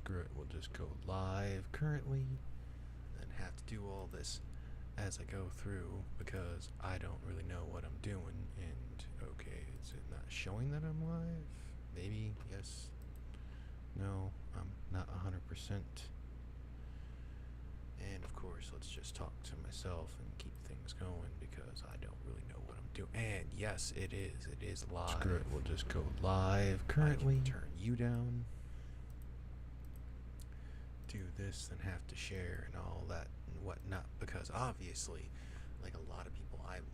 screw it, we'll just go live currently and have to do all this as I go through because I don't really know what I'm doing. And okay, is it not showing that I'm live? Maybe, yes, no, I'm not 100%. And of course, let's just talk to myself and keep things going because I don't really know what I'm doing. And yes, it is live. Screw it, we'll just go live currently. I can turn you down. Do this and have to share and all that and whatnot because obviously, like a lot of people, I'm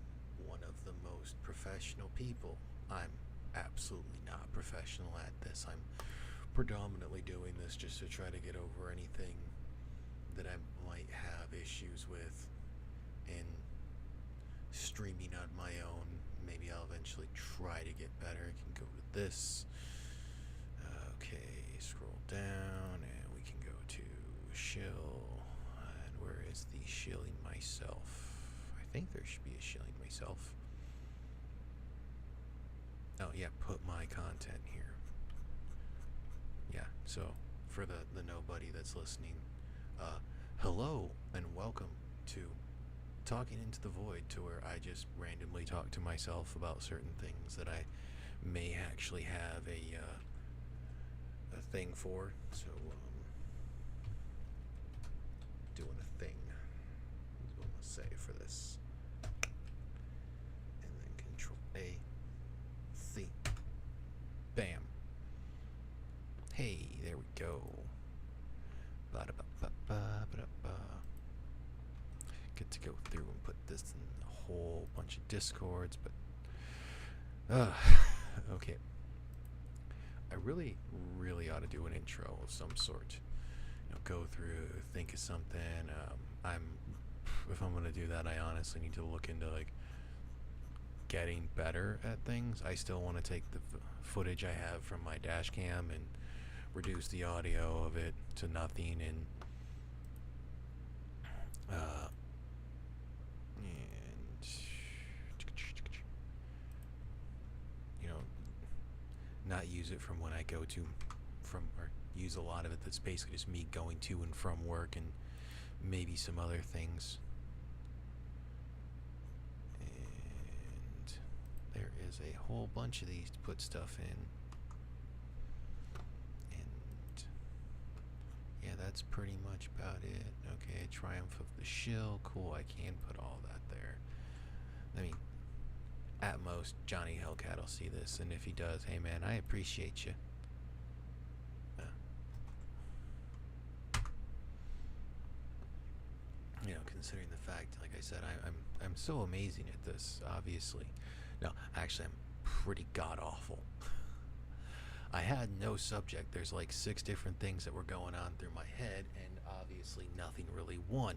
one of the most professional people. I'm absolutely not professional at this. I'm predominantly doing this just to try to get over anything that I might have issues with in streaming on my own. Maybe I'll eventually try to get better. I can go to this. Okay, scroll down and we can go to shill. And where is the shilling myself? I think there should be a shilling myself. Oh yeah, put my content here. Yeah, so for the nobody that's listening, hello and welcome to Talking Into the Void, to where I just randomly talk to myself about certain things that I may actually have a thing for. So, doing a thing is what I'm gonna say for this, and then Control A, C, bam. Hey, there we go. Get to go through and put this in a whole bunch of discords, but okay. I really ought to do an intro of some sort. You know, go through, think of something. If I'm gonna do that, I honestly need to look into like getting better at things. I still want to take the footage I have from my dash cam and reduce the audio of it to nothing and you know, not use it from when I go to from, or use a lot of it that's basically just me going to and from work and maybe some other things. And there is a whole bunch of these to put stuff in. Yeah, that's pretty much about it. Okay, Triumph of the Shill. Cool, I can put all that there. I mean, at most, Johnny Hellcat will see this, and if he does, hey man, I appreciate you. You know, considering the fact, like I said, I'm so amazing at this, obviously. No, actually, I'm pretty god-awful. I had no subject. There's like 6 different things that were going on through my head, and obviously nothing really won.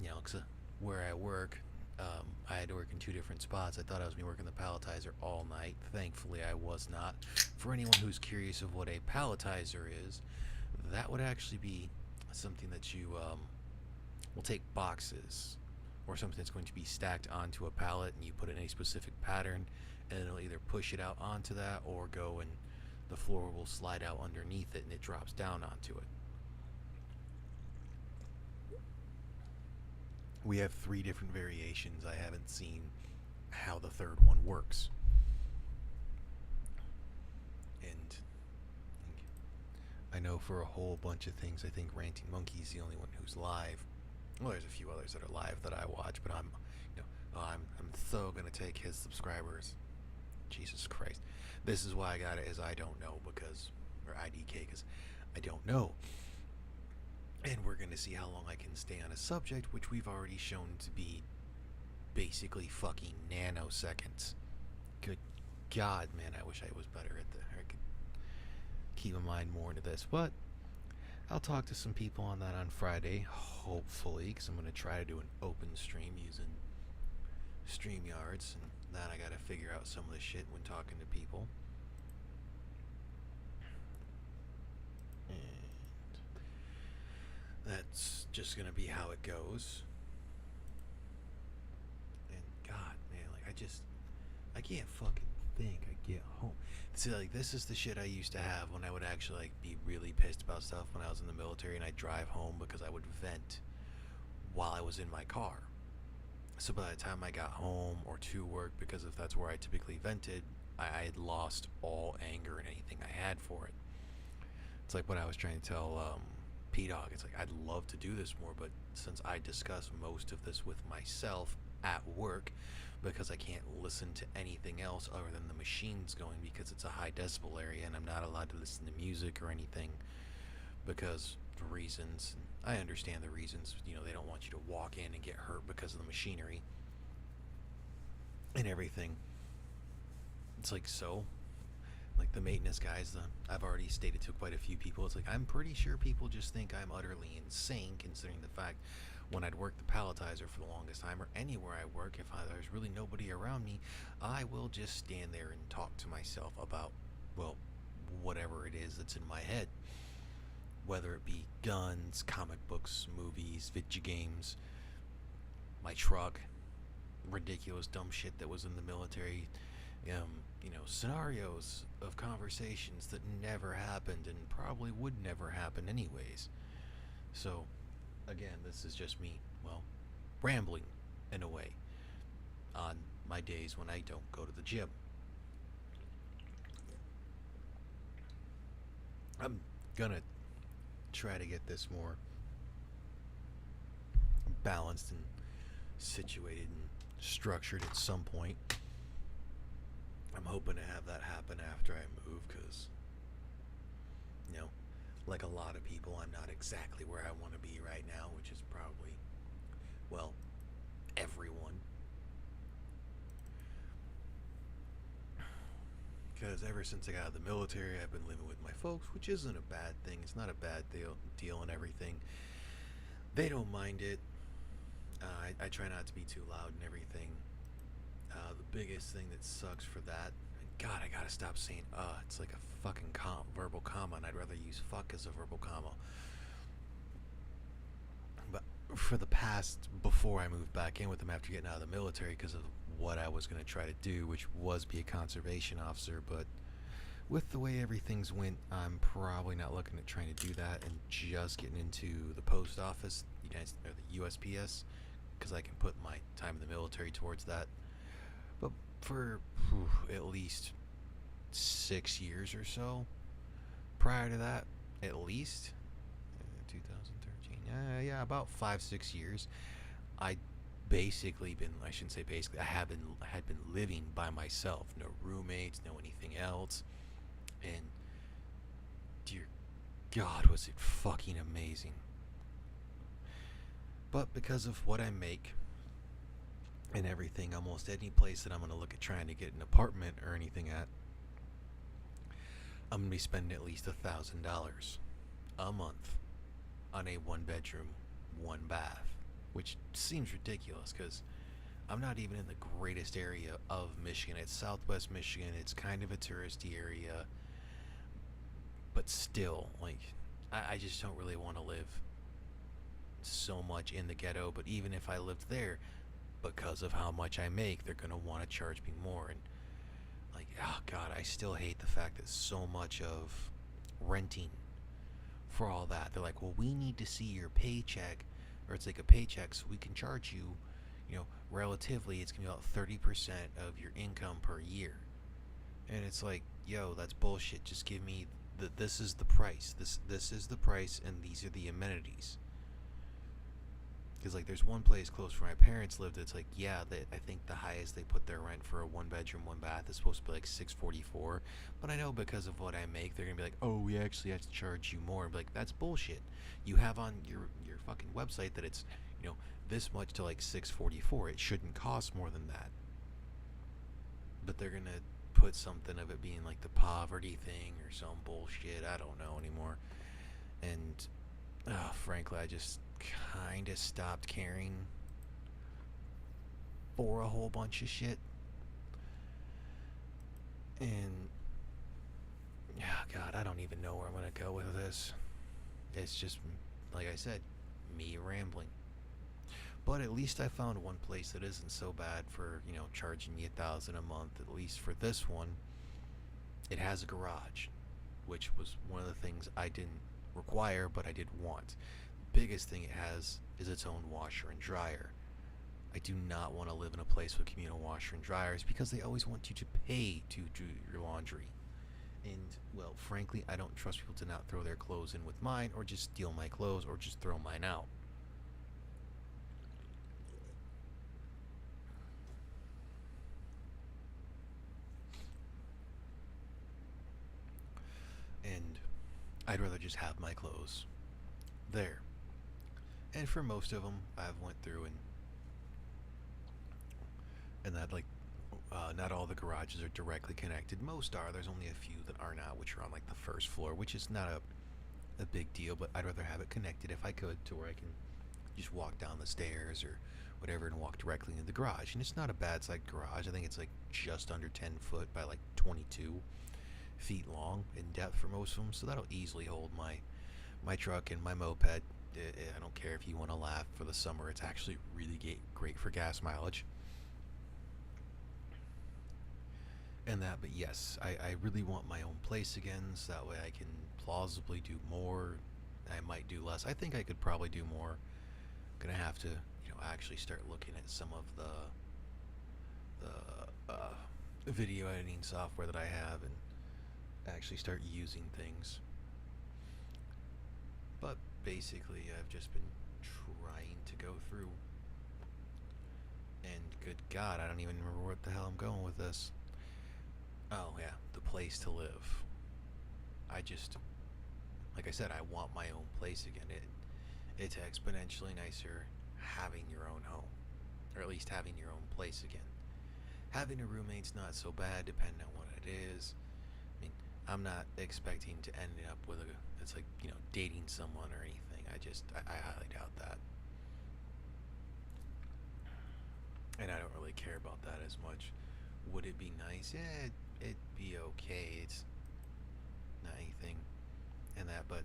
You know, cause where I work, I had to work in 2 different spots. I thought I was going to be working the palletizer all night. Thankfully, I was not. For anyone who's curious of what a palletizer is, that would actually be something that you will take boxes or something that's going to be stacked onto a pallet, and you put in a specific pattern, and it'll either push it out onto that or go and the floor will slide out underneath it and it drops down onto it. We have 3 different variations. I haven't seen how the 3rd one works. And I know for a whole bunch of things, I think Ranting Monkey's the only one who's live. Well, there's a few others that are live that I watch, but I'm so gonna take his subscribers. Jesus Christ. This is why I got it, is I don't know, because, or IDK, because I don't know. And we're going to see how long I can stay on a subject, which we've already shown to be basically fucking nanoseconds. Good God, man, I wish I was better at that. I could keep my mind more into this, but I'll talk to some people on that on Friday, hopefully, because I'm going to try to do an open stream using StreamYards, and then I gotta figure out some of the shit when talking to people. And that's just gonna be how it goes. And God, man, like I can't fucking think I get home. See, like, this is the shit I used to have when I would actually, like, be really pissed about stuff when I was in the military and I'd drive home because I would vent while I was in my car. So by the time I got home or to work, because if that's where I typically vented, I had lost all anger and anything I had for it. It's like what I was trying to tell P-Dog. It's like, I'd love to do this more, but since I discuss most of this with myself at work, because I can't listen to anything else other than the machines going, because it's a high decibel area and I'm not allowed to listen to music or anything because of reasons. I understand the reasons. You know, they don't want you to walk in and get hurt because of the machinery and everything. It's like, so like the maintenance guys, I've already stated to quite a few people, it's like, I'm pretty sure people just think I'm utterly insane, considering the fact when I'd work the palletizer for the longest time, or anywhere I work, if there's really nobody around me, I will just stand there and talk to myself about, well, whatever it is that's in my head, whether it be guns, comic books, movies, video games, my truck, ridiculous dumb shit that was in the military, scenarios of conversations that never happened and probably would never happen anyways. So, again, this is just me, well, rambling in a way on my days when I don't go to the gym. I'm gonna try to get this more balanced and situated and structured at some point. I'm hoping to have that happen after I move, because, like a lot of people, I'm not exactly where I want to be right now, which is probably, well, everyone. Because ever since I got out of the military, I've been living with my folks, which isn't a bad thing. It's not a bad deal and everything. They don't mind it. I try not to be too loud and everything. The biggest thing that sucks for that, God, I gotta stop saying it's like a fucking verbal comma, and I'd rather use fuck as a verbal comma. But for the past, before I moved back in with them after getting out of the military, because of what I was going to try to do, which was be a conservation officer, but with the way everything's went, I'm probably not looking at trying to do that and just getting into the post office, or the USPS, because I can put my time in the military towards that. But for at least 6 years or so prior to that, at least 2013, yeah, about 5-6 years, I basically been, I shouldn't say basically, I had been living by myself, no roommates, no anything else, and dear God, was it fucking amazing. But because of what I make and everything, almost any place that I'm going to look at trying to get an apartment or anything at, I'm going to be spending at least $1,000 a month on a 1-bedroom, 1-bath, which seems ridiculous because I'm not even in the greatest area of Michigan. It's Southwest Michigan. It's kind of a touristy area, but still, like, I just don't really want to live so much in the ghetto. But even if I lived there, because of how much I make, they're gonna want to charge me more. And like, oh God, I still hate the fact that so much of renting for all that, they're like, well, we need to see your paycheck, or it's like a paycheck, so we can charge you, relatively, it's gonna be about 30% of your income per year. And it's like, yo, that's bullshit. Just give me this is the price. This is the price, and these are the amenities. Because, like, there's one place close where my parents lived. It's like, yeah, I think the highest they put their rent for a 1-bedroom, 1-bath is supposed to be like $644. But I know because of what I make, they're gonna be like, oh, we actually have to charge you more. But like, that's bullshit. You have on your fucking website that it's, this much to like $644. It shouldn't cost more than that. But they're gonna put something of it being like the poverty thing or some bullshit. I don't know anymore. And frankly, I just kind of stopped caring for a whole bunch of shit. And God, I don't even know where I'm gonna go with this. It's just, like I said, me rambling. But at least I found one place that isn't so bad for, charging me 1,000 a month. At least for this one, it has a garage, which was one of the things I didn't require, but I did want. The biggest thing it has is its own washer and dryer. I do not want to live in a place with communal washer and dryers because they always want you to pay to do your laundry. And, well, frankly, I don't trust people to not throw their clothes in with mine or just steal my clothes or just throw mine out. And I'd rather just have my clothes there. And for most of them, I've went through and that like not all the garages are directly connected. Most are. There's only a few that are not, which are on like the first floor, which is not a big deal. But I'd rather have it connected if I could, to where I can just walk down the stairs or whatever and walk directly into the garage. And it's not a bad sized garage. I think it's like just under 10 foot by like 22 feet long in depth for most of them. So that'll easily hold my truck and my moped. I don't care if you want to laugh. For the summer, it's actually really great for gas mileage. And that, but yes, I really want my own place again, so that way I can plausibly do more. I might do less. I think I could probably do more. Gonna have to, actually start looking at some of the video editing software that I have and actually start using things. But basically, I've just been trying to go through. And good God, I don't even remember what the hell I'm going with this. Oh, yeah, the place to live. Like I said, I want my own place again. It's exponentially nicer having your own home, or at least having your own place again. Having a roommate's not so bad, depending on what it is. I mean, I'm not expecting to end up with it's like, dating someone or anything. I highly doubt that. And I don't really care about that as much. Would it be nice? Yeah, it'd be okay. It's not anything and that, but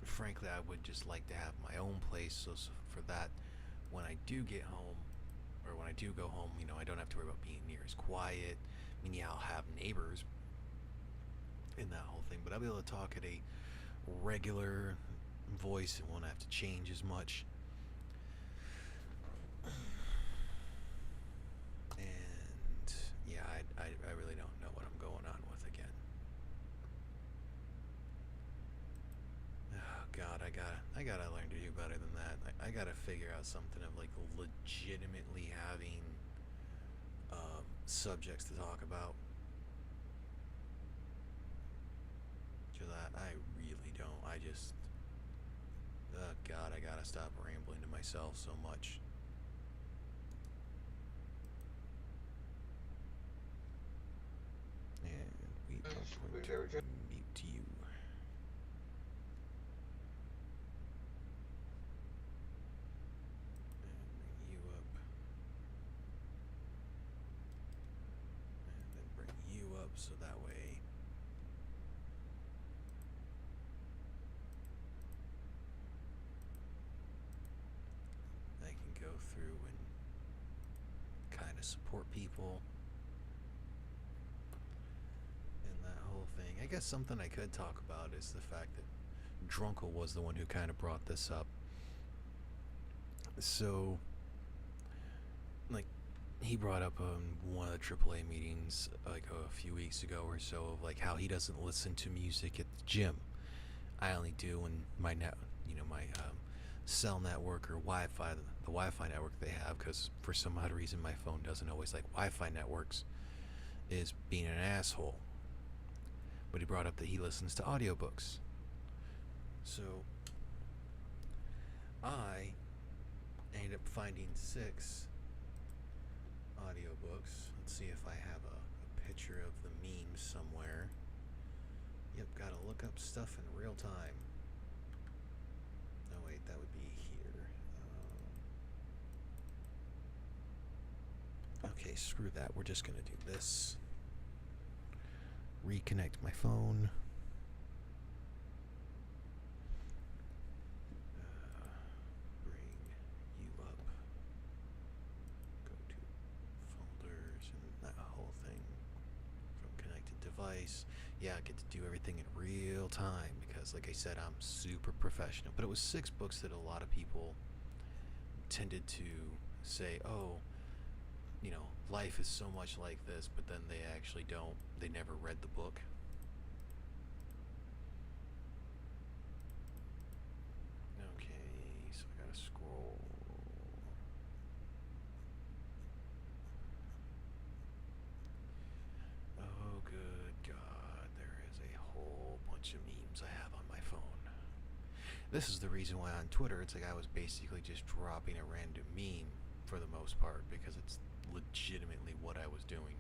frankly, I would just like to have my own place. So for that, when I do get home, or when I do go home, I don't have to worry about being near as quiet. I mean, yeah, I'll have neighbors in that whole thing, but I'll be able to talk at a regular voice and won't have to change as much. And yeah, I really don't know what I'm going on with again. Oh God, I gotta learn to do better than that. I gotta figure out something of like legitimately having subjects to talk about. Cause I really don't. Oh God, I gotta stop rambling to myself so much. And we are going to mute you. And bring you up. And then bring you up so that way I can go through and kind of support people. That whole thing. I guess something I could talk about is the fact that Drunkle was the one who kind of brought this up. So, like, he brought up one of the AAA meetings like a few weeks ago or so of like how he doesn't listen to music at the gym. I only do when my my cell network or Wi-Fi, the Wi-Fi network they have, because for some odd reason my phone doesn't always like Wi-Fi networks, is being an asshole. But he brought up that he listens to audiobooks. So I ended up finding 6 audiobooks. Let's see if I have a picture of the memes somewhere. Yep, gotta look up stuff in real time. No, wait, that would be here. Okay, screw that. We're just gonna do this. Reconnect my phone. Bring you up. nice. Yeah, I get to do everything in real time because, like I said, I'm super professional. But it was 6 books that a lot of people tended to say, oh, life is so much like this, but then they actually don't. They never read the book. Okay, so I gotta scroll. Oh, good God, there is a whole bunch of memes I have on my phone. This is the reason why on Twitter it's like I was basically just dropping a random meme for the most part because it's legitimately what I was doing.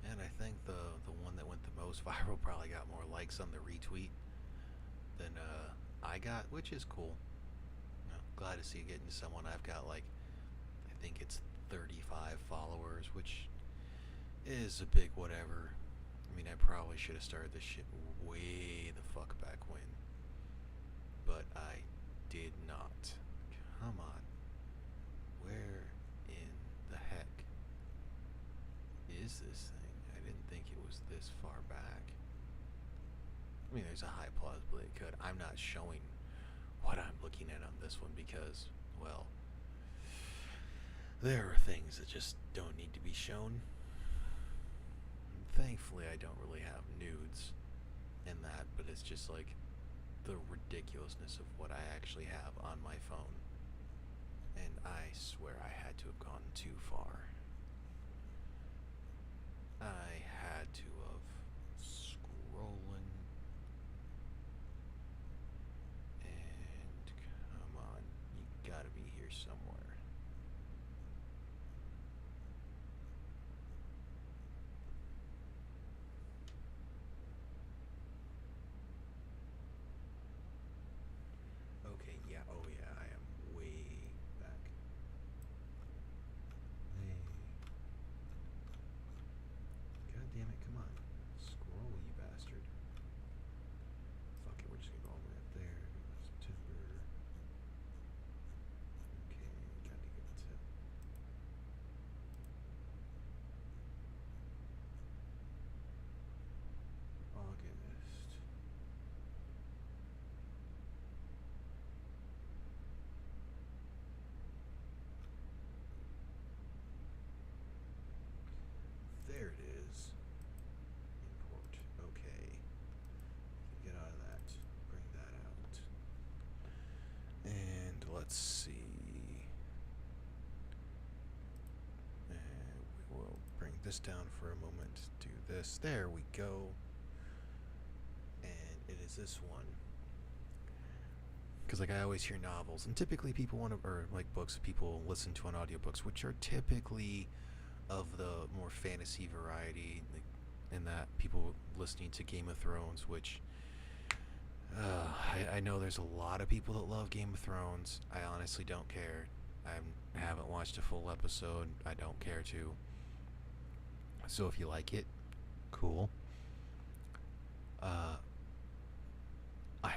And I think the one that went the most viral probably got more likes on the retweet than I got, which is cool. Glad to see it getting to someone. I've got like, I think it's 35 followers, which is a big whatever. I mean, I probably should have started this shit way the fuck back when, but I did not. Come on. Where in the heck is this thing? I didn't think it was this far back. I mean, there's a high possibility it could. I'm not showing what I'm looking at on this one because, well, there are things that just don't need to be shown. Thankfully, I don't really have nudes in that, but it's just like the ridiculousness of what I actually have on my phone. And I swear I had to have gone too far. I had to have scrolling. And come on, you gotta be here somewhere. Okay, yeah, oh yeah, I am way back. Hey. God damn it, come on. Scroll, you bastard. Fuck it, we're just gonna go all the way up there. September. Okay, gotta get to August. There it is. Import. Okay. Get out of that. Bring that out. And let's see. And we will bring this down for a moment. Do this. There we go. And it is this one. Because like I always hear novels, and typically people want to, or like books people listen to on audiobooks, which are typically of the more fantasy variety, like, in that people listening to Game of Thrones, which I know there's a lot of people that love Game of Thrones. I honestly don't care. I haven't watched a full episode. I don't care to. So if you like it, cool. I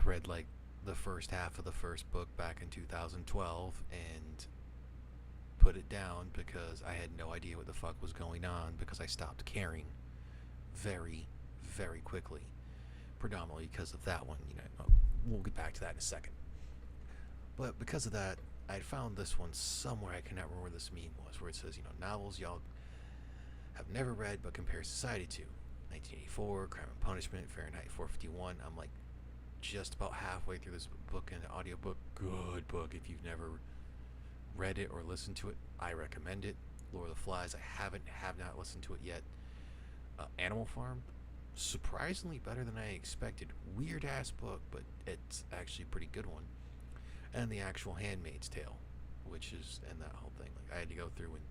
read like the first half of the first book back in 2012 and put it down because I had no idea what the fuck was going on because I stopped caring very, very quickly. Predominantly because of that one, we'll get back to that in a second. But because of that, I found this one somewhere. I cannot remember where this meme was, where it says, novels y'all have never read but compare society to. 1984, Crime and Punishment, Fahrenheit 451. I'm like just about halfway through this book and audiobook. Good book. If you've never read it or listened to it, I recommend it. Lord of the Flies, I have not listened to it yet. Animal Farm, surprisingly better than I expected. Weird ass book, but it's actually a pretty good one. And The Actual Handmaid's Tale, which is, and that whole thing. Like I had to go through and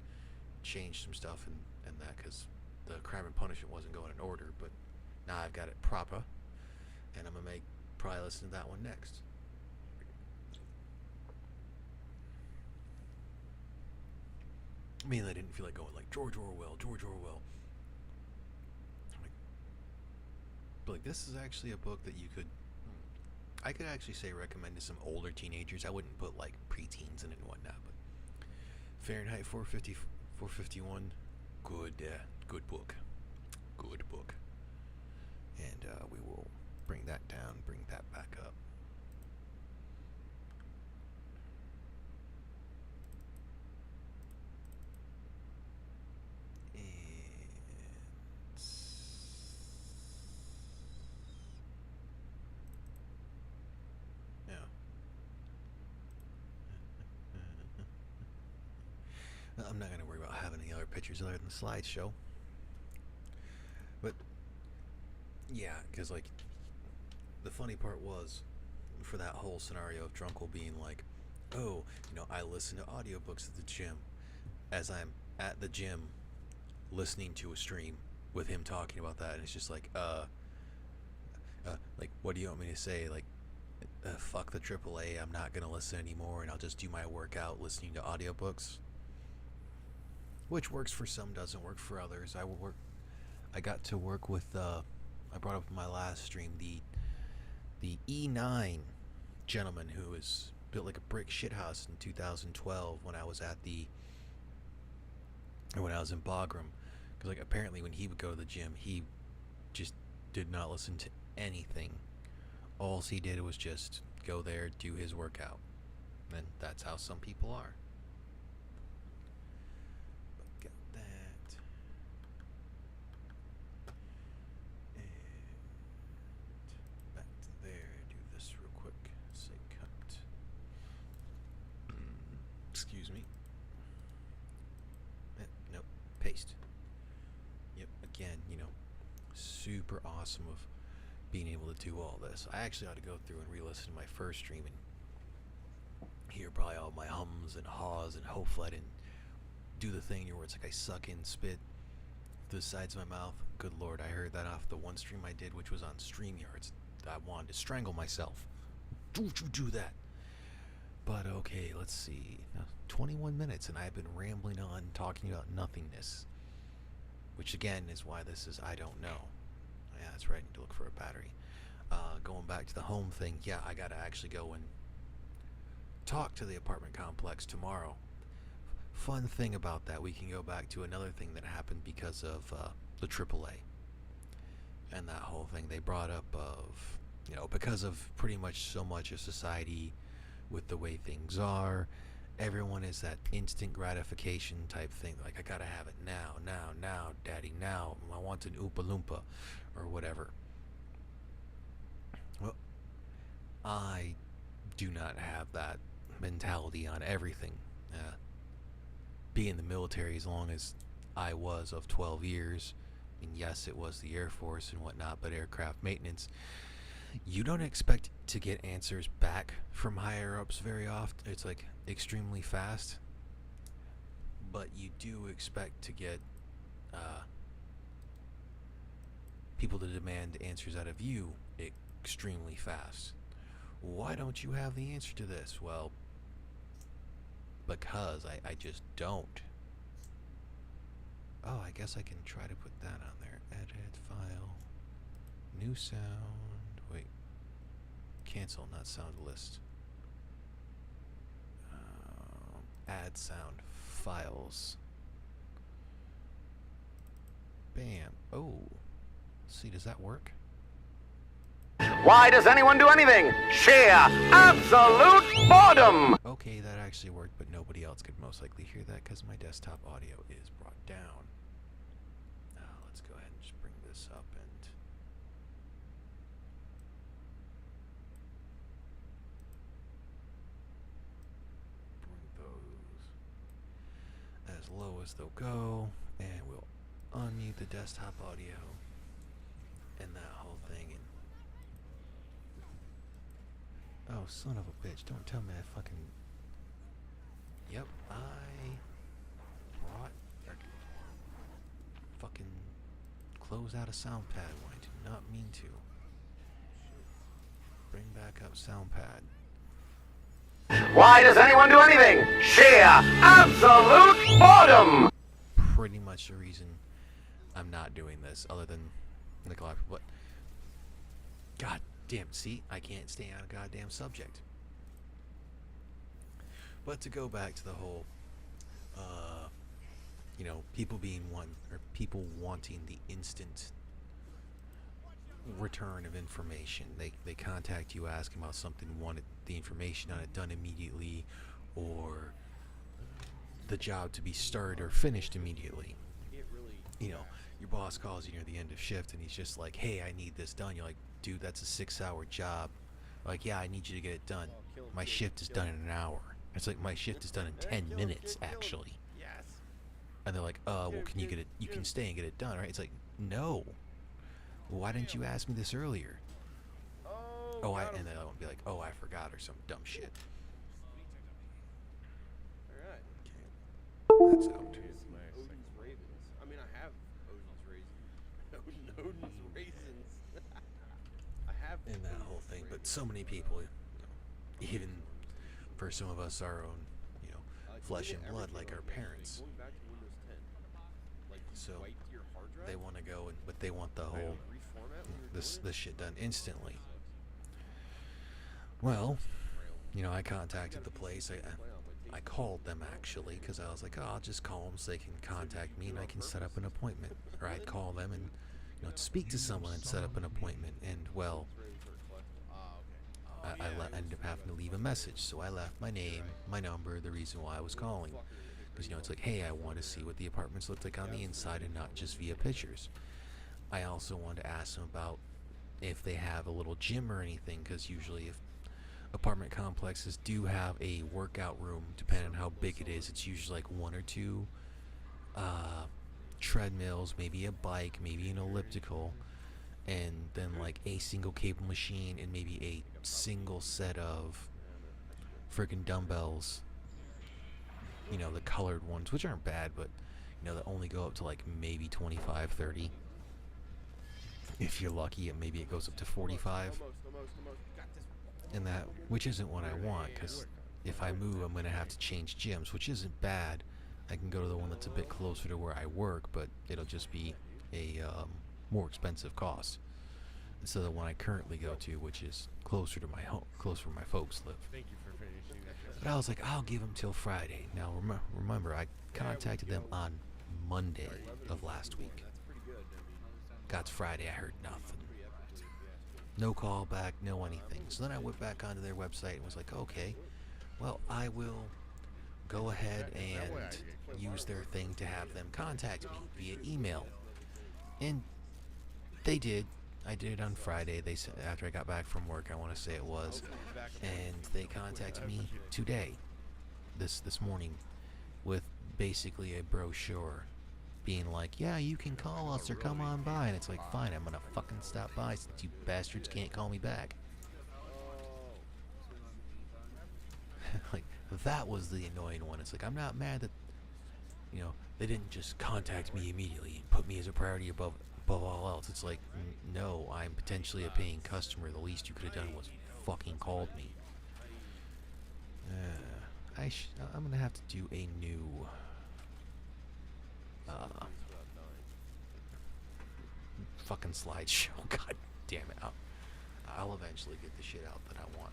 change some stuff and that because the Crime and Punishment wasn't going in order, but now I've got it proper, and I'm gonna probably listen to that one next. I mean, I didn't feel like going like George Orwell. But like this is actually a book that I could actually say recommend to some older teenagers. I wouldn't put like preteens in it and whatnot, but Fahrenheit 451, Good book. Good book. And we will bring that down, bring that back up. I'm not going to worry about having any other pictures other than the slideshow. But, yeah, because, like, the funny part was, for that whole scenario of Drunkle being like, oh, I listen to audiobooks at the gym. As I'm at the gym listening to a stream with him talking about that, and it's just like, like, what do you want me to say? Like, fuck the AAA, I'm not going to listen anymore, and I'll just do my workout listening to audiobooks. Which works for some, doesn't work for others. I got to work with, I brought up in my last stream, the E9 gentleman who was built like a brick shithouse in 2012 when I was when I was in Bagram. Because, like, apparently when he would go to the gym, he just did not listen to anything. All he did was just go there, do his workout. And that's how some people are. Excuse me. Nope. Paste. Yep. Again, super awesome of being able to do all this. I actually ought to go through and re-listen to my first stream and hear probably all my hums and haws, and hopefully I didn't do the thing where it's like I suck in spit through the sides of my mouth. Good Lord, I heard that off the one stream I did, which was on StreamYards. I wanted to strangle myself. Don't you do that? But okay, let's see. Now, 21 minutes, and I've been rambling on, talking about nothingness. Which, again, is why this is I don't know. Yeah, that's right, I need to look for a battery. Going back to the home thing, yeah, I gotta actually go and talk to the apartment complex tomorrow. Fun thing about that, we can go back to another thing that happened because of the AAA. And that whole thing they brought up of, because of pretty much so much of society with the way things are, everyone is that instant gratification type thing. Like, I gotta have it now, daddy, now. I want an Oompa Loompa or whatever. Well, I do not have that mentality on everything. Being in the military as long as I was, of 12 years, and yes, it was the Air Force and whatnot, but aircraft maintenance, you don't expect to get answers back from higher ups very often. It's like extremely fast, but you do expect to get people to demand answers out of you extremely fast. Why don't you have the answer to this? Well, because I just don't. Oh, I guess I can try to put that on there. Edit file, new sound. Wait, cancel, not sound list. Add sound files. Bam. Oh, see, does that work? Why does anyone do anything? Sheer absolute boredom! Okay, that actually worked, but nobody else could most likely hear that because my desktop audio is brought down. Now, let's go ahead and just bring this up and bring those as low as they'll go, and we'll unmute the desktop audio and that whole thing. And oh, son of a bitch, don't tell me I fucking... Yep, I brought... fucking close out a sound pad when I did not mean to. Bring back up sound pad. Why does anyone do anything? Sheer absolute boredom! Pretty much the reason I'm not doing this, other than like a lot of people. But god damn, see, I can't stay on a goddamn subject. But to go back to the whole you know, people being one, or people wanting the instant return of information. They contact you, ask about something, wanted the information on it done immediately, or the job to be started or finished immediately. You know, your boss calls you near the end of shift and he's just like, hey, I need this done. You're like, dude, that's a 6-hour job. Like, yeah, I need you to get it done. My shift is done in an hour. It's like, my shift is done in 10 minutes, actually. And they're like, well, can you get it? You can stay and get it done, right? It's like, no. Why didn't you ask me this earlier? Oh, and they'll be like, oh, I forgot, or some dumb shit. Okay. That's out. Odin's Ravens. I mean, I have Odin's raisins. Odin's raisins. I have. And that whole thing, but so many people, you know, even for some of us, our own, you know, flesh and blood, like our parents. Going back to Windows 10, like So wipe your hard drive. they want to go, but they want the whole Reformat when you're this doing it? shit done instantly. Well, you know, I contacted the place. I called them actually because I was like, oh, I'll just call them so they can contact me and I can set up an appointment. Or I'd call them and, you know, speak to someone and set up an appointment. And well, I ended up having to leave a message. So I left my name, my number, the reason why I was calling. Because, you know, it's like, hey, I want to see what the apartments look like on the inside and not just via pictures. I also wanted to ask them about if they have a little gym or anything, because usually if apartment complexes do have a workout room, depending on how big it is, it's usually like 1 or 2 treadmills, maybe a bike, maybe an elliptical, and then like a single cable machine and maybe a single set of freaking dumbbells, you know, the colored ones, which aren't bad, but you know, that only go up to like maybe 25, 30. If you're lucky, maybe it goes up to 45. And that, which isn't what I want, because if I move, I'm going to have to change gyms, which isn't bad. I can go to the one that's a bit closer to where I work, but it'll just be a more expensive cost instead of the one I currently go to, which is closer to my home, closer where my folks live. Thank you for finishing that. But I was like, I'll give them till Friday. Now, remember, I contacted them on Monday of last week. Got to Friday, I heard nothing. No call back, no anything. So then I went back onto their website and was like, okay, well, I will go ahead and use their thing to have them contact me via email. And they did. I did it on Friday. They said after I got back from work, I want to say it was, and they contacted me today, this morning, with basically a brochure, being like, yeah, you can call us or come on by. And it's like, fine, I'm gonna fucking stop by since you bastards can't call me back. Like, that was the annoying one. It's like, I'm not mad that, you know, they didn't just contact me immediately and put me as a priority above all else. It's like, no, I'm potentially a paying customer. The least you could have done was fucking called me. I'm gonna have to do a new fucking slideshow. God damn it. I'll eventually get the shit out that I want.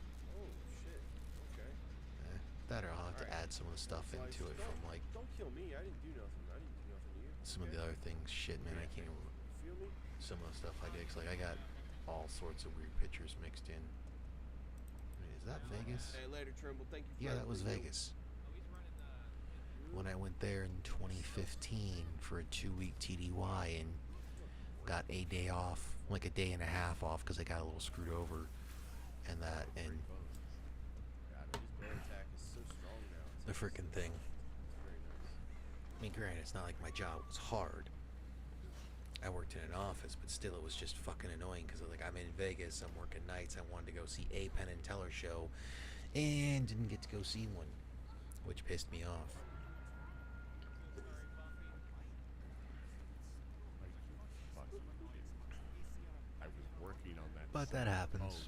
That or I'll have to add some of the stuff into it from like Don't kill me. I didn't do nothing. I didn't do nothing to you. some of the other things. Shit, man, I can't remember Feel me? some of the stuff I did. 'Cause like I got all sorts of weird pictures mixed in. I mean, is that Vegas? Hey, later, Trimble. Thank you. For Yeah, that was Vegas. When I went there in 2015 for a 2-week TDY and got a day off, like a day and a half off, because I got a little screwed over, and that, and the freaking thing. I mean, granted, it's not like my job was hard. I worked in an office, but still, it was just fucking annoying because like I'm in Vegas, I'm working nights. I wanted to go see a Penn and Teller show, and didn't get to go see one, which pissed me off. I was working on that. But that happens.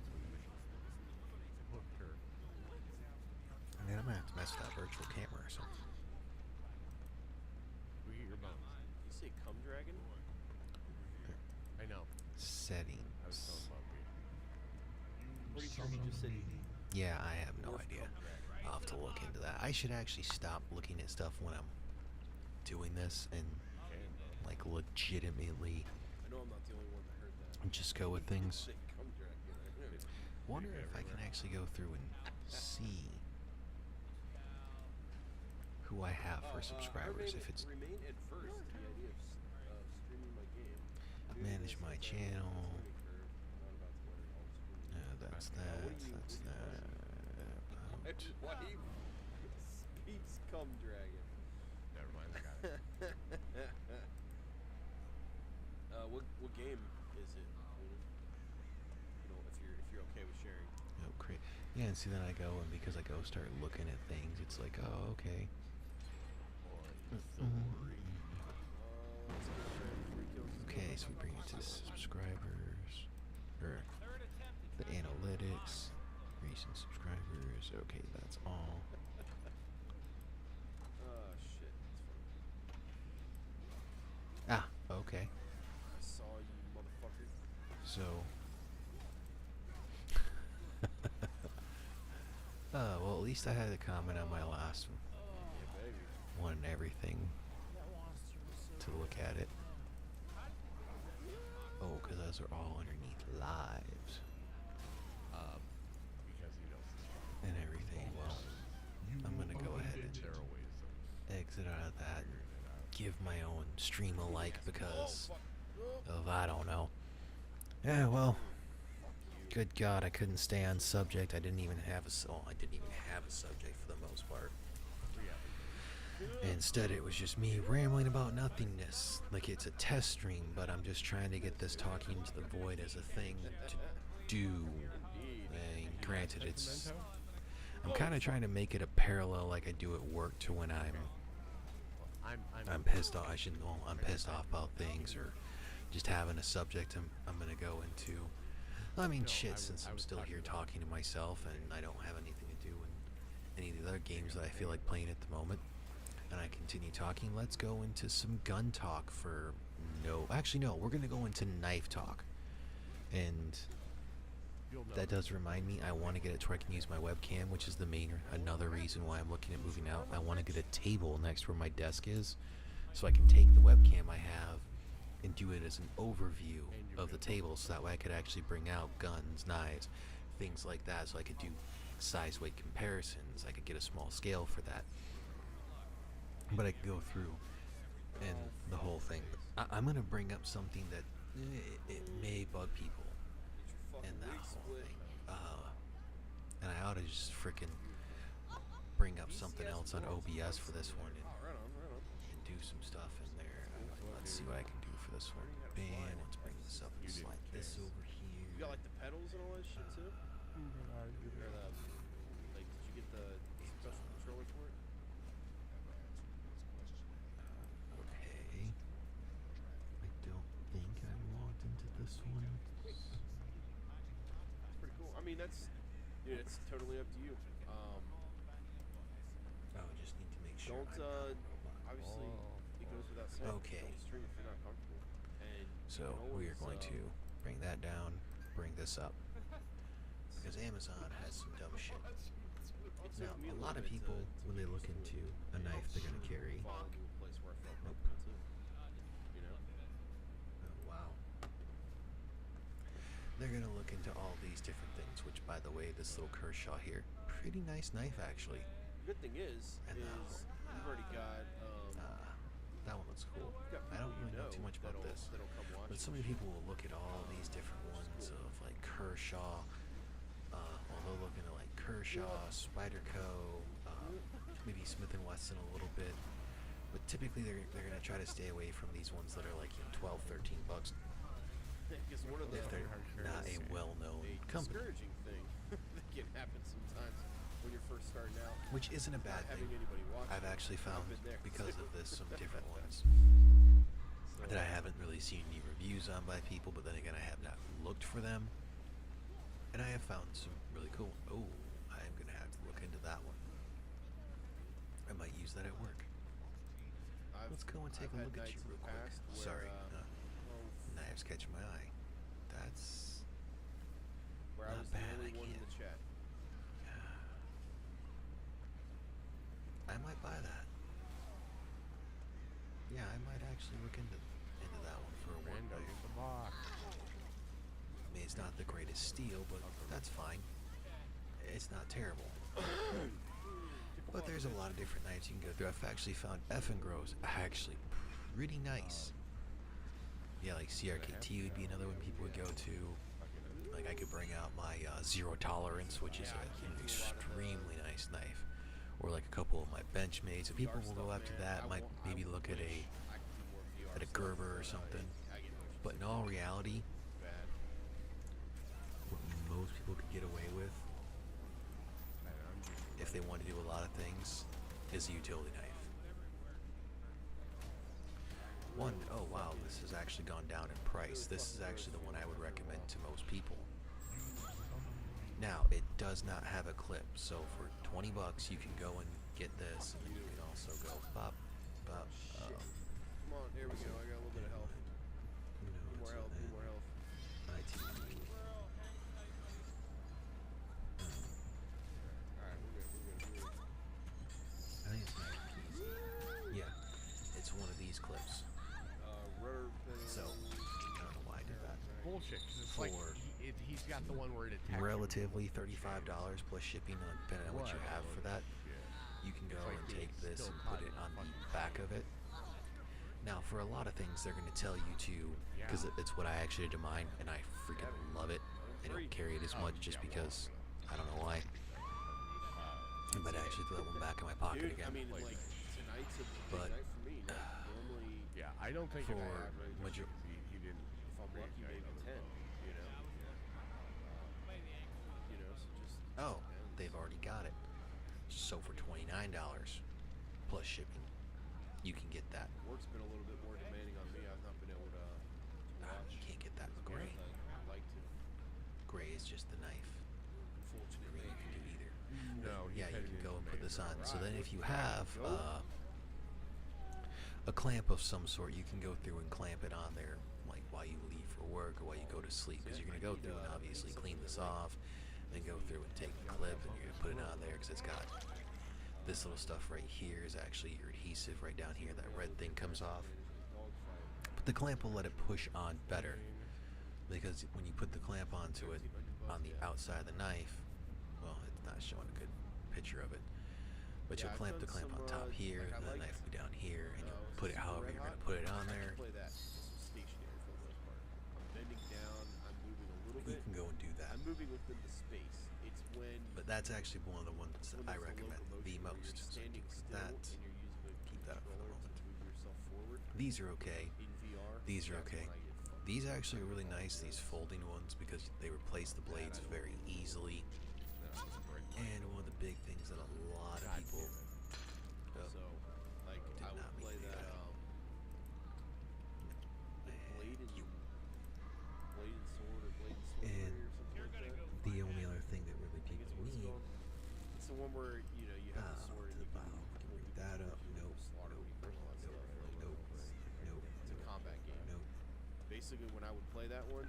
I mean, I'm gonna have to mess with that virtual camera or something. We get your bones. You say cum dragon? I know. I was Settings. telling Bobby. Pretty sure he just said Yeah, I have no idea. I'll have to look into that. I should actually stop looking at stuff when I'm doing this and Can, bro. like legitimately I know I'm not the only one that heard that. just go with things. Sick cum Dracula. Wonder if I can actually go through and see who I have for subscribers. If it's remain adverse to the idea of streaming my game. Due to manage this my unfair channel. learning curve, I'm not about to learn all streaming. That's what that. do you- That's what do you that. About. Wife speaks cum dragon. Never mind, I got it. What game is it? You know, if you're okay with sharing. Oh, great. Yeah, and see, then I go, and because I go start looking at things, it's like, oh, okay. Okay, so we bring it to subscribers, or the analytics, recent subscribers. Okay, that's all. Oh shit, that's funny. Ah, okay. I saw you, motherfucker. So, well, at least I had a comment on my last Yeah, baby. one and everything to look at it. Oh, because those are all underneath lives Because he knows it's fine. and everything. Well, I'm gonna go ahead and There are ways of exit out of that. figuring it out. Give my own stream a like because of I don't know. Yeah, well, good God, I couldn't stay on subject. I didn't even have I didn't even have a subject for the most part. Instead, it was just me rambling about nothingness, like it's a test stream. But I'm just trying to get this talking to the void as a thing to do. And granted, it's I'm kind of trying to make it a parallel like I do at work to when I'm pissed off. I'm pissed off about things or just having a subject I'm gonna go into. I mean, shit, since I'm still here talking to myself and I don't have anything to do in any of the other games that I feel like playing at the moment, and I continue talking, let's go into some gun talk for actually no, we're gonna go into knife talk. And that does remind me, I want to get it to where I can use my webcam, which is another reason why I'm looking at moving out. I want to get a table next where my desk is, so I can take the webcam I have and do it as an overview of the table, so that way I could actually bring out guns, knives, things like that, so I could do size weight comparisons. I could get a small scale for that, but I could go through and the whole thing. I'm gonna bring up something that it may bug people and that whole thing, and I ought to just freaking bring up something else on OBS for this one and do some stuff in there. Let's see what I can do for this one. Bam, let's bring this up and slide this over here. You got like the pedals and all that shit too? Or like, did you get the special controller for it? Okay. I don't think I logged into this one. That's pretty cool. I mean, dude, it's totally up to you. Oh, just need to make sure. Don't, obviously, it goes without saying. Okay. Don't stream if you're not comfortable. And So we are going to bring that down, bring this up, because Amazon has some dumb shit. Now, a lot of people, when they look into a knife they're going to carry, fall into a place where I felt Nope. comfortable too. You know? oh, wow, they're going to look into all these different things, which, by the way, this little Kershaw here, pretty nice knife, actually. The good thing is you've already got, That one looks cool. you've got I don't people really know too much about that'll, this, that'll come watch but so your many shit. people will look at all these different ones of like Kershaw. Well, they'll look into like Kershaw, Spyderco, maybe Smith and Wesson a little bit, but typically they're gonna try to stay away from these ones that are like $12, $13 Because one of the if they're not a well-known company, discouraging thing that can happen sometimes when you're first starting out. which isn't a bad Not thing. having anybody watch I've you. actually found been there because too. of this some different ones So, that I haven't really seen any reviews on by people, but then again I have not looked for them, and I have found some really cool. Oh, I am gonna have to look into that one. I might use that at work. Let's go and take I've a had look at nights you in real the quick. past where, Sorry, well, knives catch my eye. That's where I not was the bad, only I one in can't. the chat. I might buy that. Yeah, I might actually look into that one for a Rando, workboat. get the box. I mean, it's not the greatest steel, but that's fine. It's not terrible. But there's a lot of different knives you can go through. I've actually found Effengrows actually pretty nice. Yeah, like CRKT would be another one people would go to. Like I could bring out my Zero Tolerance, which is an extremely nice knife, or like a couple of my Benchmates. If people will go after that, might maybe look at a Gerber or something. But in all reality, what most people could get away with, if they want to do a lot of things, is a utility knife. Oh wow, this has actually gone down in price. This is actually the one I would recommend to most people. Now, it does not have a clip, so for 20 bucks you can go and get this, and you can also go bop, bop, Come on, there we go. I got a little bit of health. Need more health, need more health. Alright, we're good, we're good, we're good. I think it's nice and easy. Yeah, it's one of these clips. Rudder thing. So, I don't know why I did that. Bullshit, because it's like For he's got the one where it attacks. relatively $35 plus shipping, depending on what you have for that. You can go and take this and put it on the back of it. Now, for a lot of things, they're going to tell you to, because it's what I actually did to mine, and I freaking love it. I don't carry it as much just because I don't know why. But I actually threw that one back in my pocket Dude, again. I mean, like, tonight's a big But, night for me. Like, normally, Yeah, I don't think For he didn't. if I'm lucky, maybe 10, you know? So just... Oh, they've already got it. So for $29 plus shipping, you can get that. Work's been a little bit more demanding on me. I've not been able to watch. You can't get that in the gray. I'd like to. Gray is just the knife. Unfortunately. Green you can do either. No, Yeah, you can go and put this on. So then if you have a clamp of some sort, you can go through and clamp it on there, like while you leave for work or while you go to sleep, because you're going to go through and obviously clean this off, then go through and take the clip and you're going to put it on there because it's got this little stuff right here is actually your adhesive right down here. That red thing comes off. But the clamp will let it push on better, because when you put the clamp onto it on the outside of the knife, well, it's not showing a good picture of it, but you'll clamp the clamp on top here, and the knife will be down here, and you'll put it however you're going to put it on there. Play that stationary for the most part. I'm bending down. I'm moving a little You bit. can go and do that. I'm moving within the space. It's when But that's actually one of the ones that I there's a recommend the locomotion where most. You're So standing keep still that. and you're using a Keep that up for the controller moment. to move yourself forward These are okay. in VR. These are That's okay. when I get fucked. These actually are really nice, these folding ones, because they replace the blades very easily. And one of the big things that a lot of people So, like, did I would not mean play to do that, that. Blade and you. Sword or Blade and Sword And Warrior or something like that. The only other thing that really I think people it's what it's need. called. It's the one where, you know, you have the sword and you can Can pull bring people that through up. and Nope. slaughter Nope. people and all that Nope. stuff. Like, Nope. Nope. it's a combat game. Nope. Basically, when I would play that one,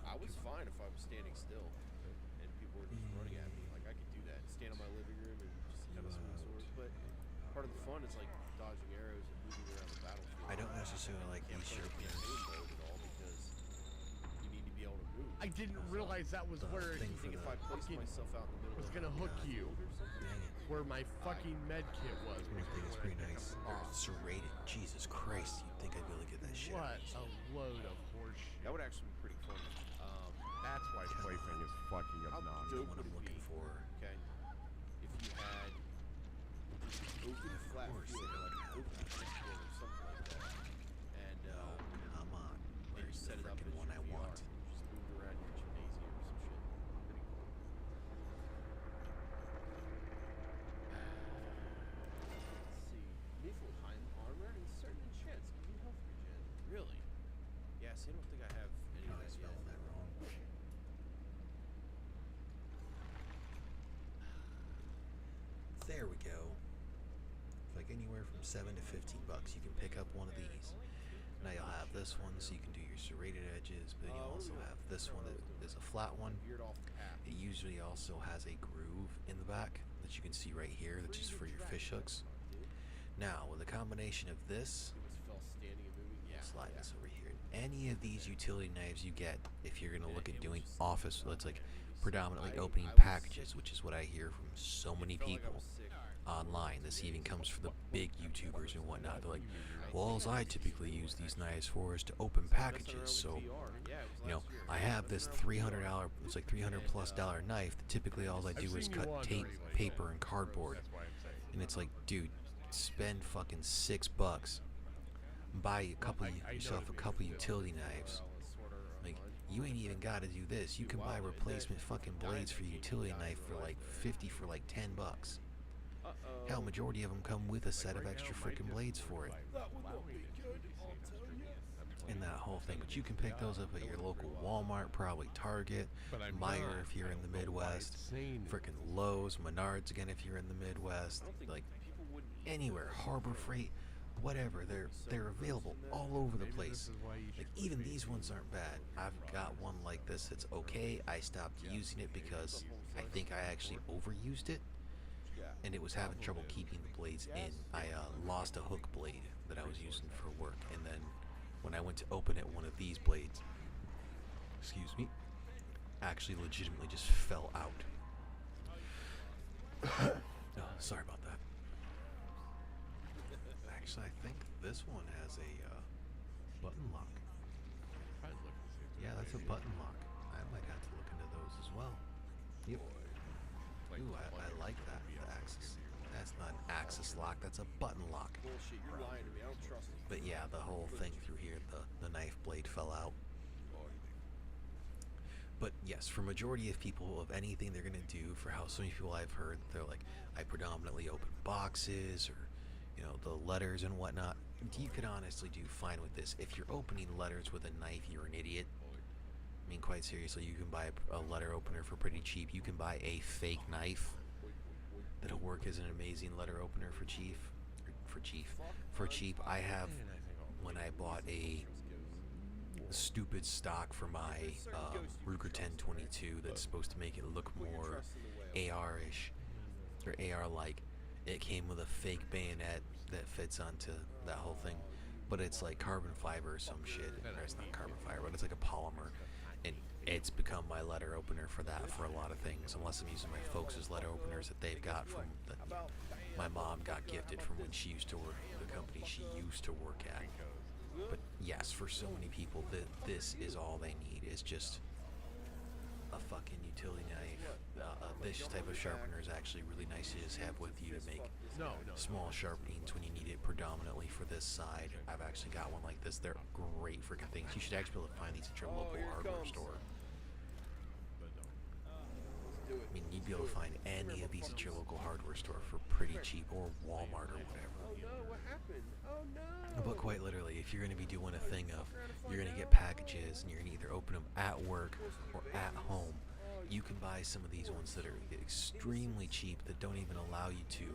I was fine if I was standing still and people were just running at me. Like, I could do that. Stand on my living room and just kind of swing swords. But part of the fun is, like, dodging arrows and moving around the battlefield. I don't necessarily like Can't these play the sharpeners. campaign mode at all because you need to be able to move. I didn't realize that was The where thing I think for if the I placed fucking myself out in the middle was of gonna hook you, field or something, Dang it. where my fucking med kit was. One thing is pretty nice. Serrated. Jesus Christ, you'd think I'd be able to get that shit. What a load of horseshit. that would actually be pretty fun. That's why plaything is fucking How obnoxious. dope What would I'm it looking be, for. okay, if you had open flat course field, they don't like have open that. field or something like that, and Come on. and you Where's the set it up as freaking one I your VR, want? just move around your gymnasium or some shit. Pretty cool. Let's see. Niflheim armor and certain enchants give you health regen. Really? Yeah, see, I don't think I have any of Probably that yet. spelling that wrong. There we go. It's like anywhere from 7 to 15 bucks. You can pick up one of these. Now you'll have this one, so you can do your serrated edges, but you'll also have this one that is a flat one. Veered off the path. It usually also has a groove in the back that you can see right here, that's just for your fish hooks. Now, with a combination of this It was fell slide this over here. Any of these utility knives you get, if you're gonna look at doing office, let's like predominantly opening packages, which is what I hear from so many people online. This even comes from the big YouTubers and whatnot. They're like, well, all I typically use these knives for is to open packages. So, you know, I have this $300, it's like $300+ knife that typically all I do is cut tape, paper, and cardboard. And it's like, dude, spend fucking $6. Buy yourself a couple utility knives. Like, you ain't even got to do this. You can buy replacement fucking blades for your utility knife for like 50 for like $10. Hell, majority of them come with a set of extra freaking blades for it. And that whole thing. But you can pick those up at your local Walmart, probably Target, Meijer if you're in the Midwest, freaking Lowe's, Menards again if you're in the Midwest, like anywhere, Harbor Freight, whatever. They're available all over the place. Like even these ones aren't bad. I've got one like this that's okay. I stopped using it because I think I actually overused it, and it was having trouble keeping the blades in. I lost a hook blade that I was using for work, and then when I went to open it, one of these blades, excuse me, actually legitimately just fell out. Oh, sorry about that. Actually, I think this one has a button lock. Yeah, that's a button lock. I might have to look into those as well. Yep. Ooh, I like that. The axis. That's not an axis lock. That's a button lock. Bullshit, you're lying to me. I don't trust you. But yeah, the whole thing through here, the knife blade fell out. But yes, for majority of people of anything they're gonna do, for how so many people I've heard, they're like, I predominantly open boxes or, you know, the letters and whatnot. You could honestly do fine with this. If you're opening letters with a knife, you're an idiot. I mean, quite seriously, you can buy a letter opener for pretty cheap. You can buy a fake knife that'll work as an amazing letter opener for cheap. For cheap, I have, when I bought a stupid stock for my Ruger 1022 that's supposed to make it look more AR-ish, or AR-like, it came with a fake bayonet that fits onto that whole thing, but it's like carbon fiber or some shit. Or it's not carbon fiber, but it's like a polymer, and it's become my letter opener for that for a lot of things, unless I'm using my folks' letter openers that they've got from my mom got gifted from when she used to work at the company she used to work at. But yes, for so many people, this is all they need, is just a fucking utility knife. This type of sharpener is actually really nice to just have with you to make small sharpenings when you need it, predominantly for this side. I've actually got one like this. They're great freaking things. You should actually be able to find these at your local hardware store. I mean, you'd be able to find any of these at your local hardware store for pretty cheap, or Walmart or whatever. Oh no, what happened? Oh no. But quite literally, if you're going to be doing a thing of, you're going to get packages and you're going to either open them at work or at home, you can buy some of these ones that are extremely cheap that don't even allow you to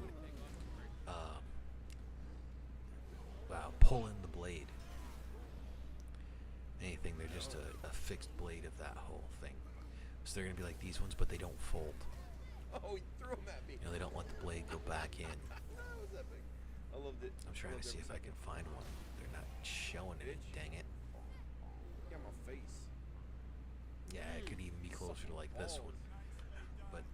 pull in the blade. Anything, they're just a fixed blade of that whole thing. So they're going to be like these ones, but they don't fold. Oh, he threw him at me. You know, they don't let the blade go back in. That was epic. I loved it. I'm trying to see if I can find one. They're not showing it, dang it. Got my face. Yeah, it could even be closer to like this one. But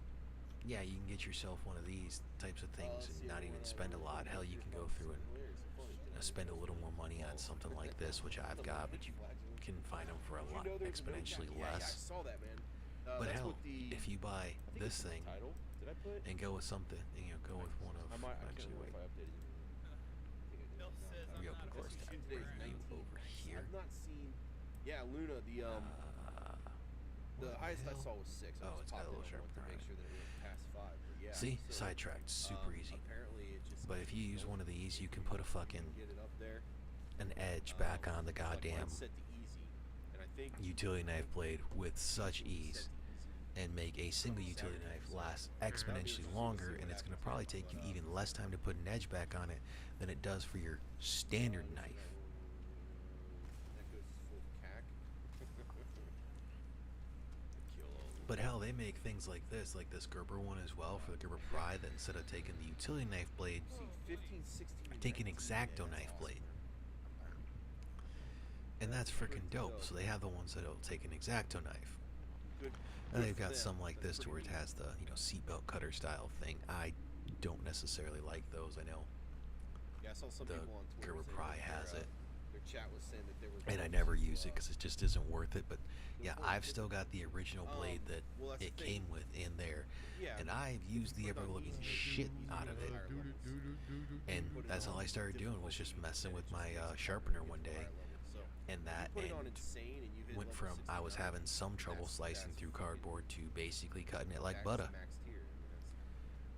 yeah, you can get yourself one of these types of things and not even spend a lot. Hell, you can go through and spend a little more money on something like this, which I've got, but you can find them for a lot exponentially less. Yeah, I saw that, man. But hell, if you buy this thing and go with something, you know, go with one of, actually wait, reopen course tab, bring you over here. I've not seen, yeah, Luna, the highest I saw was 6. I Oh, was it's got a little popping sharpener to make on sure that it went past 5. But yeah, See, so, sidetracked, super easy. Apparently it just But if you use one of these, you can put a fucking get it up there. an edge back on the goddamn Mine's set to easy, and I think utility knife blade with such ease, and make a single utility knife last exponentially longer, and it's going to probably take you even less time to put an edge back on it than it does for your standard knife. that goes full cack. Kill all the But hell, they make things like this Gerber one as well, for the Gerber Pry, that instead of taking the utility knife blade, 15, 16. take an X-Acto knife blade. and that's freaking dope. So they have the ones that'll take an X-Acto knife, Good. and good they've for got them. some like That's this to where it pretty has the seatbelt cutter style thing. I don't necessarily like those. I know neat. Yeah, I saw some the people on Twitter Gerber saying Pry that has it, their chat was saying that they were. and I going never to, use it because it just isn't worth it. But yeah, I've still got the original blade that well, that's it the thing. came with in there, Yeah. and I've used the ever-living shit out of it. And that's all I started doing was just messing with my sharpener one day, and that went from I was having some trouble slicing through cardboard to basically cutting it like butter.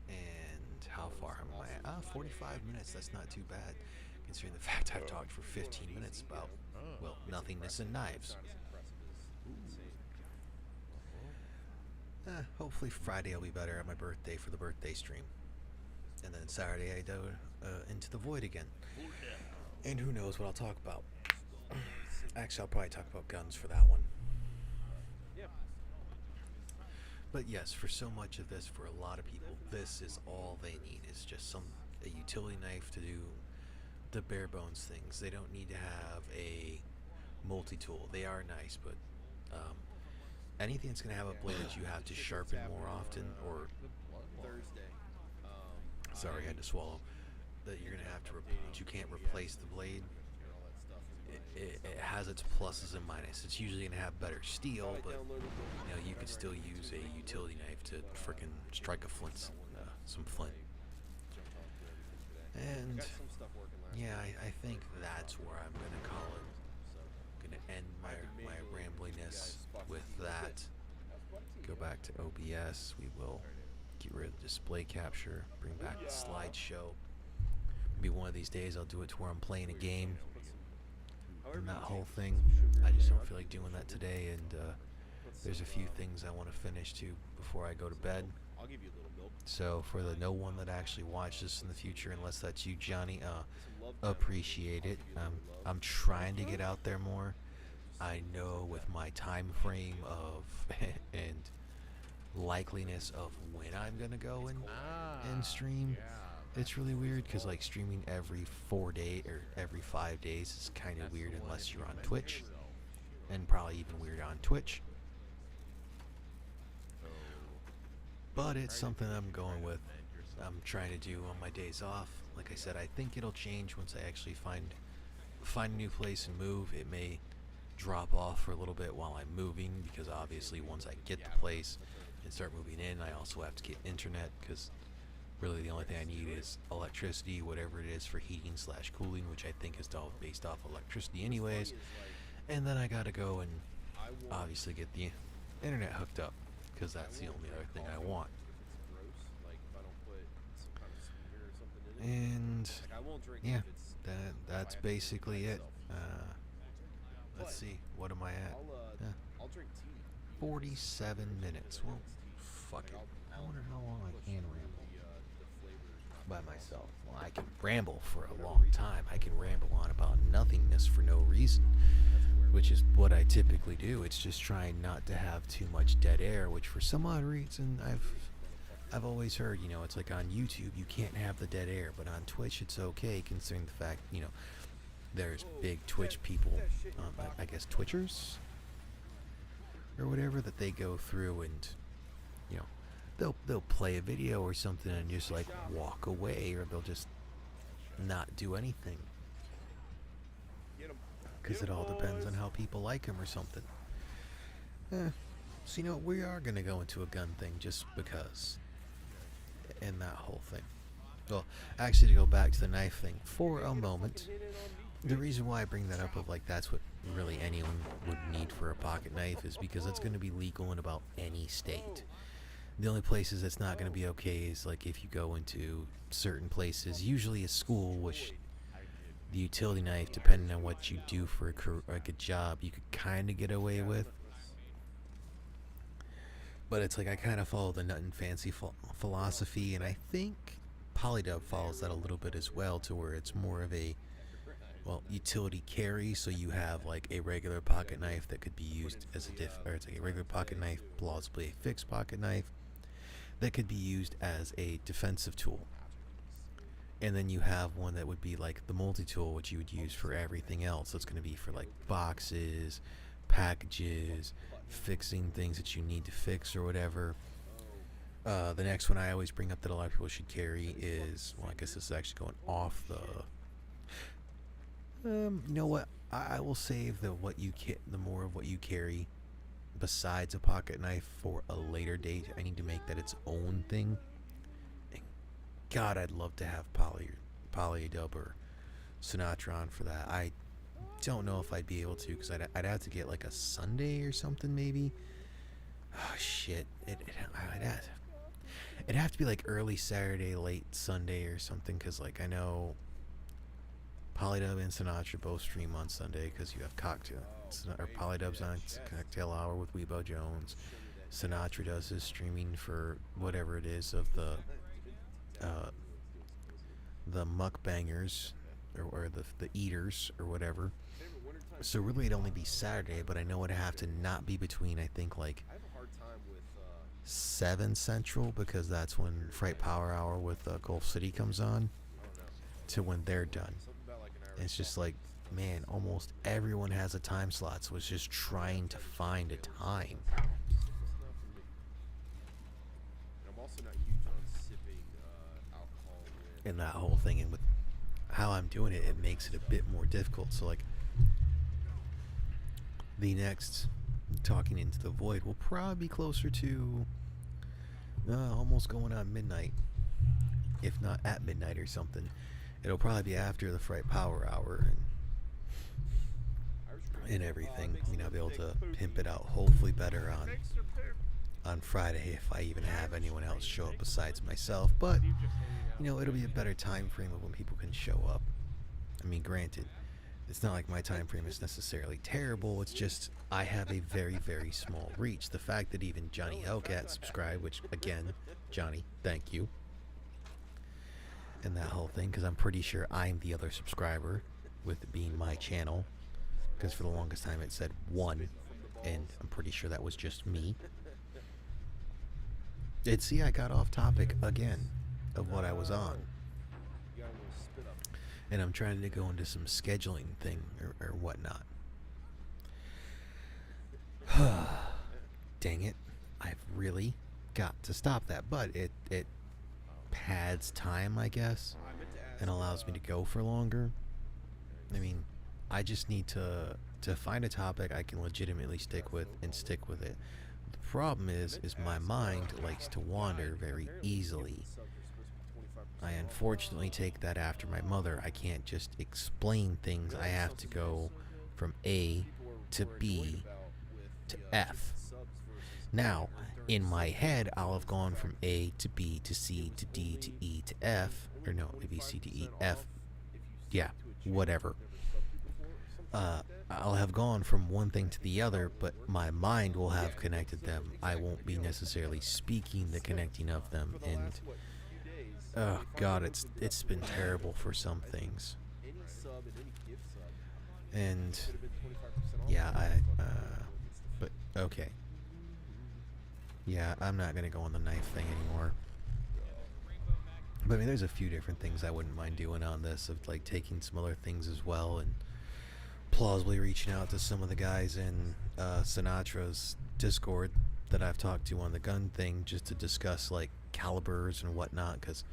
And how far am I at? 45 minutes. That's not too bad, considering the fact I've talked for 15 minutes about, well, nothingness and knives. Hopefully Friday will be better at my birthday for the birthday stream. And then Saturday I go into the void again. And who knows what I'll talk about. Actually, I'll probably talk about guns for that one. Yeah. But yes, for so much of this, for a lot of people, this is all they need. Is just a utility knife to do the bare bones things. They don't need to have a multi-tool. They are nice, but anything that's going to have a blade that you have to sharpen more often, or Thursday. sorry, I had to swallow. That you're going to have to, that you can't replace the blade. It has its pluses and minuses. It's usually going to have better steel, but you could still use a utility knife to frickin' strike a flint, some flint. And yeah, I think that's where I'm going to call it. Going to end my rambliness with that. Go back to OBS. We will get rid of display capture. Bring back the slideshow. Maybe one of these days I'll do it to where I'm playing a game. And that whole thing, I just don't feel like doing that today, and there's a few things I want to finish too before I go to bed. I'll give you a little milk. So for the no one that actually watches this in the future, unless that's you, Johnny, appreciate it. I'm trying to get out there more. I know with my time frame of and likeliness of when I'm gonna go and stream. It's really weird because like streaming every 4 days or every 5 days is kind of weird unless you're on Twitch, and probably even weird on Twitch. But it's something I'm going with. I'm trying to do on my days off. Like I said, I think it'll change once I actually find a new place and move. It may drop off for a little bit while I'm moving, because obviously once I get the place and start moving in, I also have to get internet, because really the only thing I need is electricity, whatever it is for heating / cooling, which I think is all based off electricity anyways. And then I gotta go and obviously get the internet hooked up, because that's the only other thing I want. And yeah, that's basically it. Let's see, what am I at? I'll drink tea. 47 minutes. Well, fuck it. I wonder how long I can ramble by myself. Well, I can ramble for a long time. I can ramble on about nothingness for no reason, which is what I typically do. It's just trying not to have too much dead air, which for some odd reason I've always heard, it's like on YouTube you can't have the dead air, but on Twitch it's okay, considering the fact, there's big Twitch people, I guess Twitchers or whatever, that they go through and they'll play a video or something and just like walk away, or they'll just not do anything, because it all depends on how people like them or something. So we are gonna go into a gun thing just because, and that whole thing. Well, actually, to go back to the knife thing for a moment, the reason why I bring that up of like that's what really anyone would need for a pocket knife is because it's going to be legal in about any state. The only places it's not going to be okay is like if you go into certain places, usually a school, which the utility knife, depending on what you do for a good job, you could kind of get away with. But it's like I kind of follow the nut and fancy philosophy, and I think Polydub follows that a little bit as well, to where it's more of a utility carry. So you have like a regular pocket knife that could be used as or it's like a regular pocket knife, plausibly a fixed pocket knife that could be used as a defensive tool. And then you have one that would be like the multi-tool, which you would use for everything else. So it's going to be for like boxes, packages, fixing things that you need to fix or whatever. The next one I always bring up that a lot of people should carry is, well, I guess this is actually going off the. You know what? I will save the more of what you carry, besides a pocket knife, for a later date. I need to make that its own thing. And God, I'd love to have Polydub or Sinatra on for that. I don't know if I'd be able to, because I'd have to get like a Sunday or something maybe. Oh shit! It'd have to be like early Saturday, late Sunday or something, because like I know Polydub and Sinatra both stream on Sunday, because you have Polydub's on Cocktail Hour with Weebo Jones. Sinatra does his streaming for whatever it is of the mukbangers or the eaters or whatever. So really it'd only be Saturday, but I know it'd have to not be between, I think, like 7 Central, because that's when Fright Power Hour with Gulf City comes on, to when they're done. And it's just like, man, almost everyone has a time slot, so it's just trying to find a time. I'm also not huge on sipping alcohol with And that whole thing, and with how I'm doing it, it makes it a bit more difficult. So like, the next Talking Into the Void will probably be closer to almost going on midnight, if not at midnight or something. It'll probably be after the Fright Power Hour and everything. You know, I'll be able to pimp it out hopefully better on Friday, if I even have anyone else show up besides myself. But you know, it'll be a better time frame of when people can show up. I mean, granted, it's not like my time frame is necessarily terrible. It's just I have a very, very small reach. The fact that even Johnny Hellcat subscribed, which again, Johnny, thank you, and that whole thing, because I'm pretty sure I'm the other subscriber, with it being my channel, because for the longest time it said 1, and I'm pretty sure that was just me. See, I got off topic again of what I was on. And I'm trying to go into some scheduling thing or whatnot. Dang it. I've really got to stop that. But it pads time, I guess, and allows me to go for longer. I mean, I just need to find a topic I can legitimately stick with and stick with it. The problem is my mind likes to wander very easily. I unfortunately take that after my mother. I can't just explain things. I have to go from A to B to F. Now, in my head, I'll have gone from A to B to C to D to E to F. Or no, A, B, C, D, E, F. Yeah, whatever. I'll have gone from one thing to the other, but my mind will have connected them. I won't be necessarily speaking the connecting of them, and oh god, it's been terrible for some things. And yeah, but okay. Yeah, I'm not gonna go on the knife thing anymore. But I mean, there's a few different things I wouldn't mind doing on this, of like taking some other things as well, and plausibly reaching out to some of the guys in Sinatra's Discord that I've talked to on the gun thing, just to discuss like calibers and whatnot, because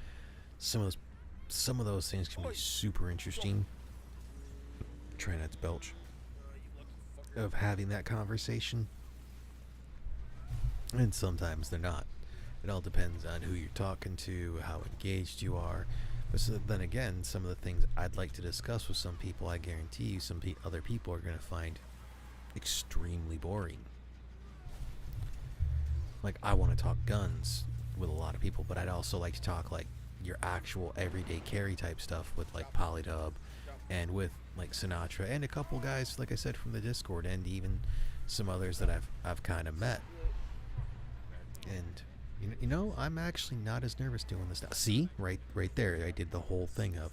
some of those things can be super interesting. Try not to belch. Of having that conversation, and sometimes they're not. It all depends on who you're talking to, how engaged you are. But so then again, some of the things I'd like to discuss with some people, I guarantee you some other people are going to find extremely boring. Like, I want to talk guns with a lot of people, but I'd also like to talk like your actual everyday carry type stuff with like Polydub and with like Sinatra and a couple guys, like I said, from the Discord, and even some others that I've kind of met. And you know, I'm actually not as nervous doing this now. See, right there, I did the whole thing of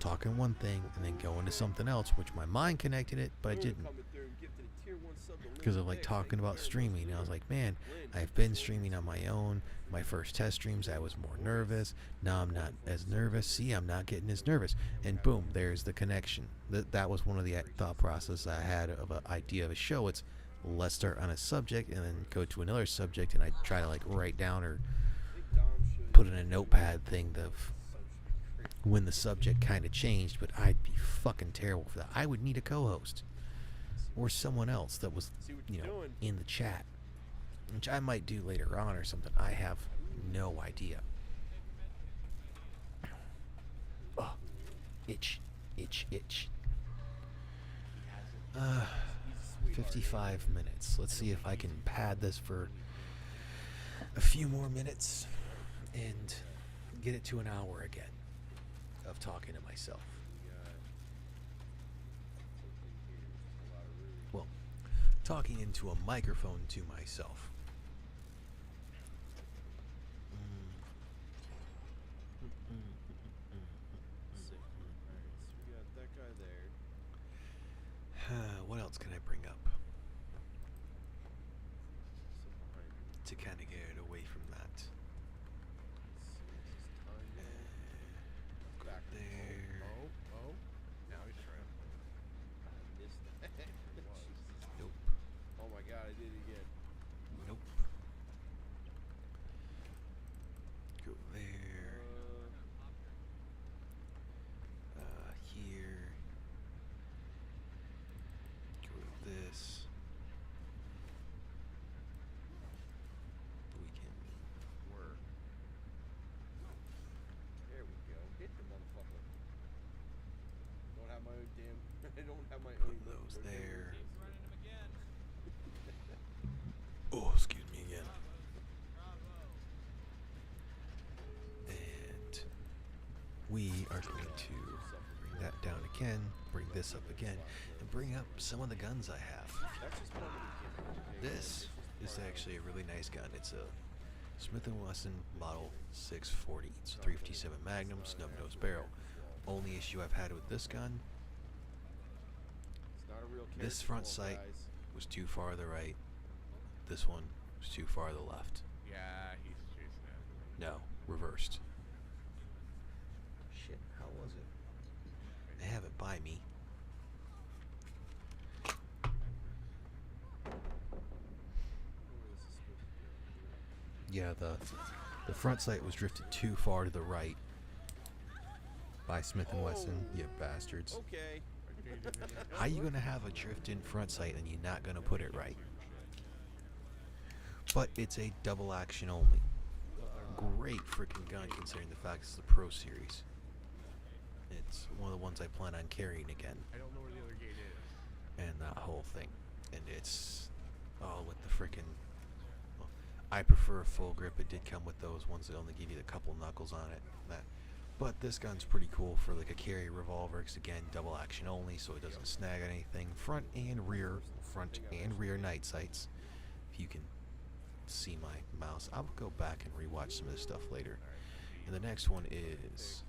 talking one thing and then going to something else, which my mind connected it, but I didn't. Because of like talking about streaming, and I was like, man, I've been streaming on my own. My first test streams, I was more nervous. Now I'm not as nervous. See, I'm not getting as nervous. And boom, there's the connection. That was one of the thought process I had of an idea of a show. It's let's start on a subject and then go to another subject, and I try to like write down or put in a notepad thing of when the subject kind of changed. But I'd be fucking terrible for that. I would need a co-host or someone else that was, in the chat, which I might do later on or something. I have no idea. Oh, itch. 55 minutes. Let's see if I can pad this for a few more minutes and get it to an hour again of talking to myself. Well, talking into a microphone to myself. What else can I bring up to kind of get it away from that? Go there. Oh. Now he's trying. Nope. Oh my god, I did it again. Nope. Go there. Here. Go to this. We can Work. There we go. Hit the motherfucker. Don't have my own damn. I don't have my own. put those there. Oh, excuse me again. And we are going to bring that down again, bring this up again, and bring up some of the guns I have. That's just one of the This is actually a really nice gun. It's a Smith & Wesson Model 640. It's a 357 Magnum, snub nose barrel. Only issue I've had with this gun, It's not a real this character front call, sight guys. was too far to the right. This one was too far to the left. Yeah, he's chasing it. No, reversed. Shit, how was it? I have it by me. Yeah, the front sight was drifted too far to the right by Smith & Wesson, you bastards. Okay. How you gonna have a drift-in front sight and you're not gonna put it right? But it's a double action only. Great freaking gun considering the fact it's the Pro Series. It's one of the ones I plan on carrying again, I don't know where the other gate is. and that whole thing. And it's with the freaking. Well, I prefer a full grip. It did come with those ones that only give you a couple knuckles on it. But this gun's pretty cool for like a carry revolver. Because again, double action only, so it doesn't snag anything. Front and rear night sights. If you can see my mouse, I'll go back and rewatch some of this stuff later. And the next one is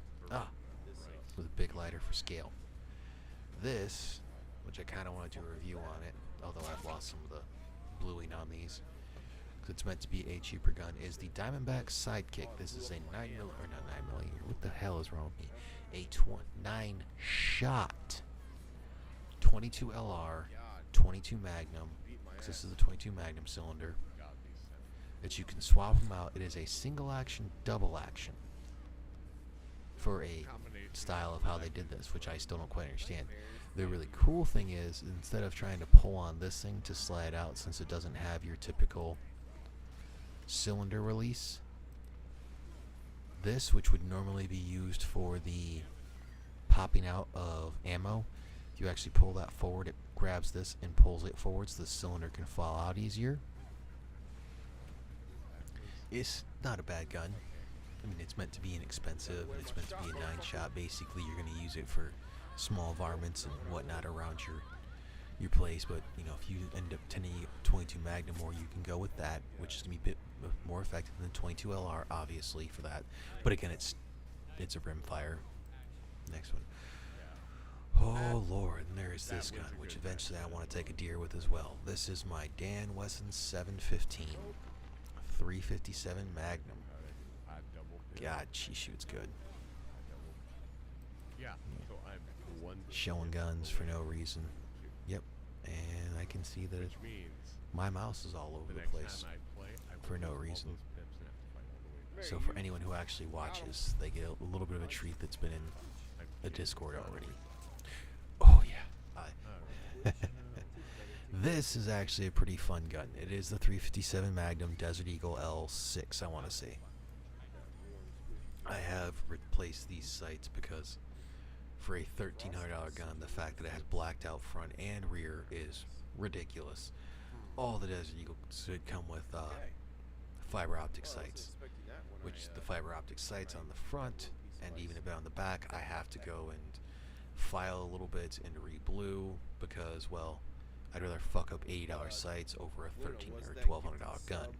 with a big lighter for scale. This, which I kind of want to do a review on it, although I've lost some of the bluing on these, because it's meant to be a cheaper gun, is the Diamondback Sidekick. This is a 9mm. What the hell is wrong with me? A 9-shot 22 LR, 22 Magnum. 'Cause this is the 22 Magnum cylinder. That you can swap them out. It is a single action, double action for a style of how they did this, which I still don't quite understand. The really cool thing is, instead of trying to pull on this thing to slide out, since it doesn't have your typical cylinder release, this, which would normally be used for the popping out of ammo, if you actually pull that forward, it grabs this and pulls it forward so the cylinder can fall out easier. It's not a bad gun. I mean, it's meant to be inexpensive. It's meant to be a 9-shot. Basically, you're going to use it for small varmints and whatnot around your place. But, you know, if you end up tending 22 Magnum, or you can go with that, which is going to be a bit more effective than 22 LR, obviously, for that. But again, it's a rimfire. Next one. Yeah. Oh Lord, and there's That this was gun, a which good eventually I match. want to take a deer with as well. This is my Dan Wesson 715, 357 Magnum. I double. God, she shoots good. I double. Yeah. So I'm one. Showing guns for no reason. Yep, and I can see that Which means my mouse is all over the the next place. time I play, I will for no lose all reason. those pips and have to fight all the way back. So for anyone who actually watches, they get a little bit of a treat that's been in the Discord already. Oh yeah, this is actually a pretty fun gun. It is the 357 Magnum Desert Eagle L6, I want to say. I have replaced these sights because for a $1,300 gun, the fact that it has blacked out front and rear is ridiculous. All the Desert Eagles should come with fiber optic sights, which the fiber optic sights on the front and even a bit on the back, I have to go and file a little bit and re-blue because, well, I'd rather fuck up $80 sights over a $1,300 or $1,200 gun.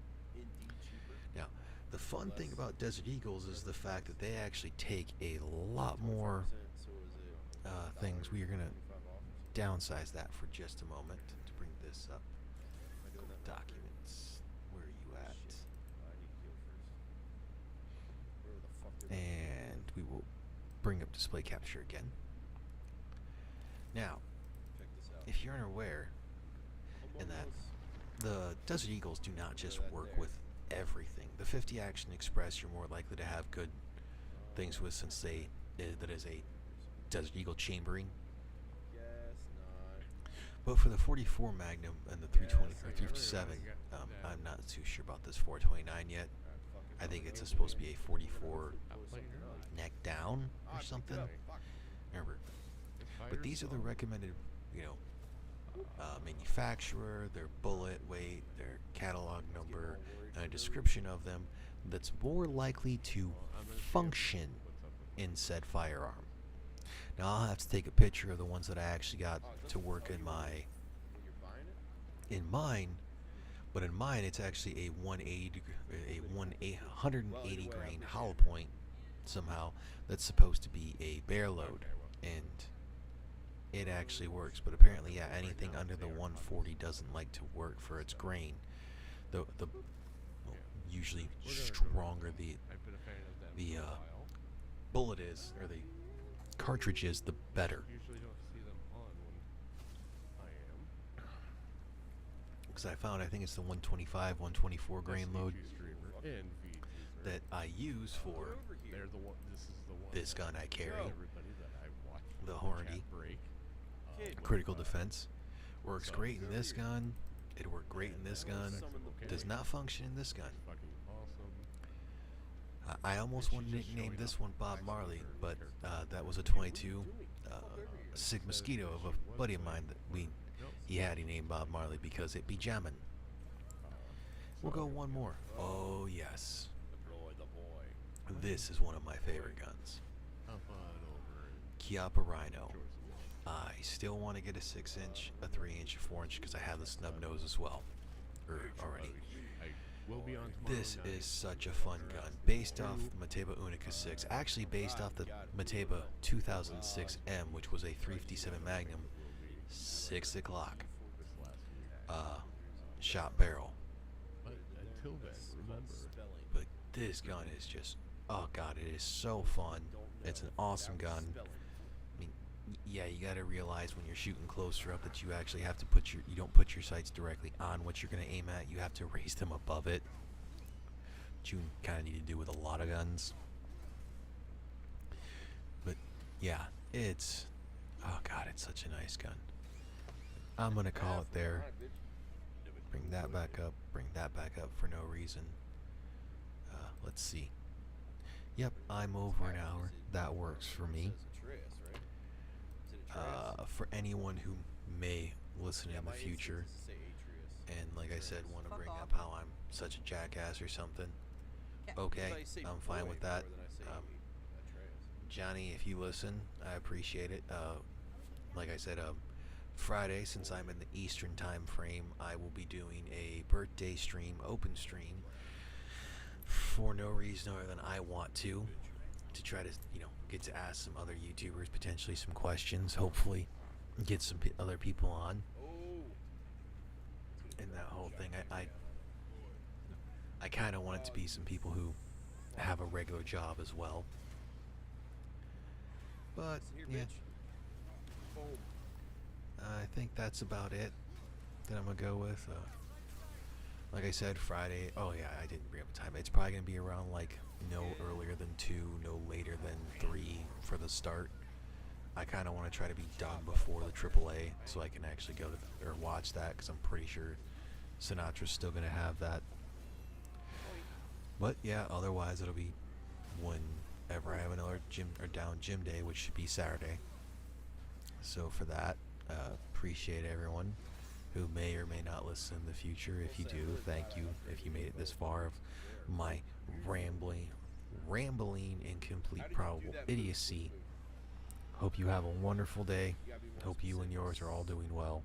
Now, the fun thing about Desert Eagles is the fact that they actually take a lot more things. We are going to downsize that for just a moment to bring this up. Documents. Where are you at? And we will bring up display capture again. Now, if you're unaware, in that the Desert Eagles do not just work with everything. The 50 Action Express you're more likely to have good things with since that is a Desert Eagle chambering. But for the 44 Magnum and the 320 or 357, I'm not too sure about this 429 yet. I think it's supposed to be a 44 neck down or something. Remember, but these are the recommended, manufacturer, their bullet weight, their catalog number, and a description of them that's more likely to function in said firearm. Now I'll have to take a picture of the ones that I actually got to work in mine, but in mine it's actually a 180 grain hollow point somehow that's supposed to be a bare load, and it actually works. But apparently, yeah, anything under the 140 doesn't like to work for its grain. Usually stronger the bullet is, or the cartridge is, the better. Usually don't see them on when I am. Because I think it's the 125, 124 grain load And that I use for they're the one. This is the one. this gun I carry. Everybody that I watched The chat Hornady break. Critical Defense works great in this gun. It worked great in this gun. Does not function in this gun. Fucking awesome. I almost wanted to nickname this one Bob Marley, but that was a 22 Sig Mosquito of a buddy of mine that he named Bob Marley because it be jammin'. We'll go one more. Oh yes, this is one of my favorite guns. Up on over. Chiappa Rhino. I still want to get a 6-inch, a 3-inch, a 4-inch because I have the snub nose as well. Already. I will be on tomorrow This night. is such a fun gun. Based off Mateba Unica 6. Actually based off the Mateba 2006M, which was a 357 Magnum 6 o'clock shot barrel. But until then, remember. But this gun is just, oh god, it is so fun. It's an awesome gun. I mean, yeah, you gotta realize when you're shooting closer up that you actually have to you don't put your sights directly on what you're gonna aim at. You have to raise them above it. Which you kind of need to do with a lot of guns. But yeah, it's, oh god, it's such a nice gun. I'm gonna call it there. Bring that back up. Bring that back up for no reason. Let's see. Yep, I'm over an hour. That works for me. For anyone who may listen in the future, and like I said, want to bring up how I'm such a jackass or something, okay, I'm fine with that. Johnny, if you listen, I appreciate it. Like I said, Friday, since I'm in the Eastern time frame, I will be doing a birthday stream, open stream, for no reason other than I want to. to try to, get to ask some other YouTubers potentially some questions. Hopefully, get some other people on. Oh. And that whole thing, I kind of want it to be some people who have a regular job as well. But Listen here, yeah, bitch. Boom. I think that's about it that I'm gonna go with. Like I said, Friday. Oh yeah, I didn't bring up a time. It's probably gonna be around like no earlier than 2, no later than 3 for the start. I kind of want to try to be done before the AAA so I can actually go to or watch that, because I'm pretty sure Sinatra's still gonna have that. But yeah, otherwise it'll be whenever I have another gym day, which should be Saturday. So for that, appreciate everyone who may or may not listen in the future. If you do, thank you. If you made it this far of my rambling, incomplete, probable idiocy. Hope you have a wonderful day. Hope you and yours are all doing well.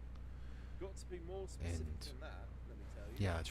Got to be more specific And than that, let me tell you. yeah, it's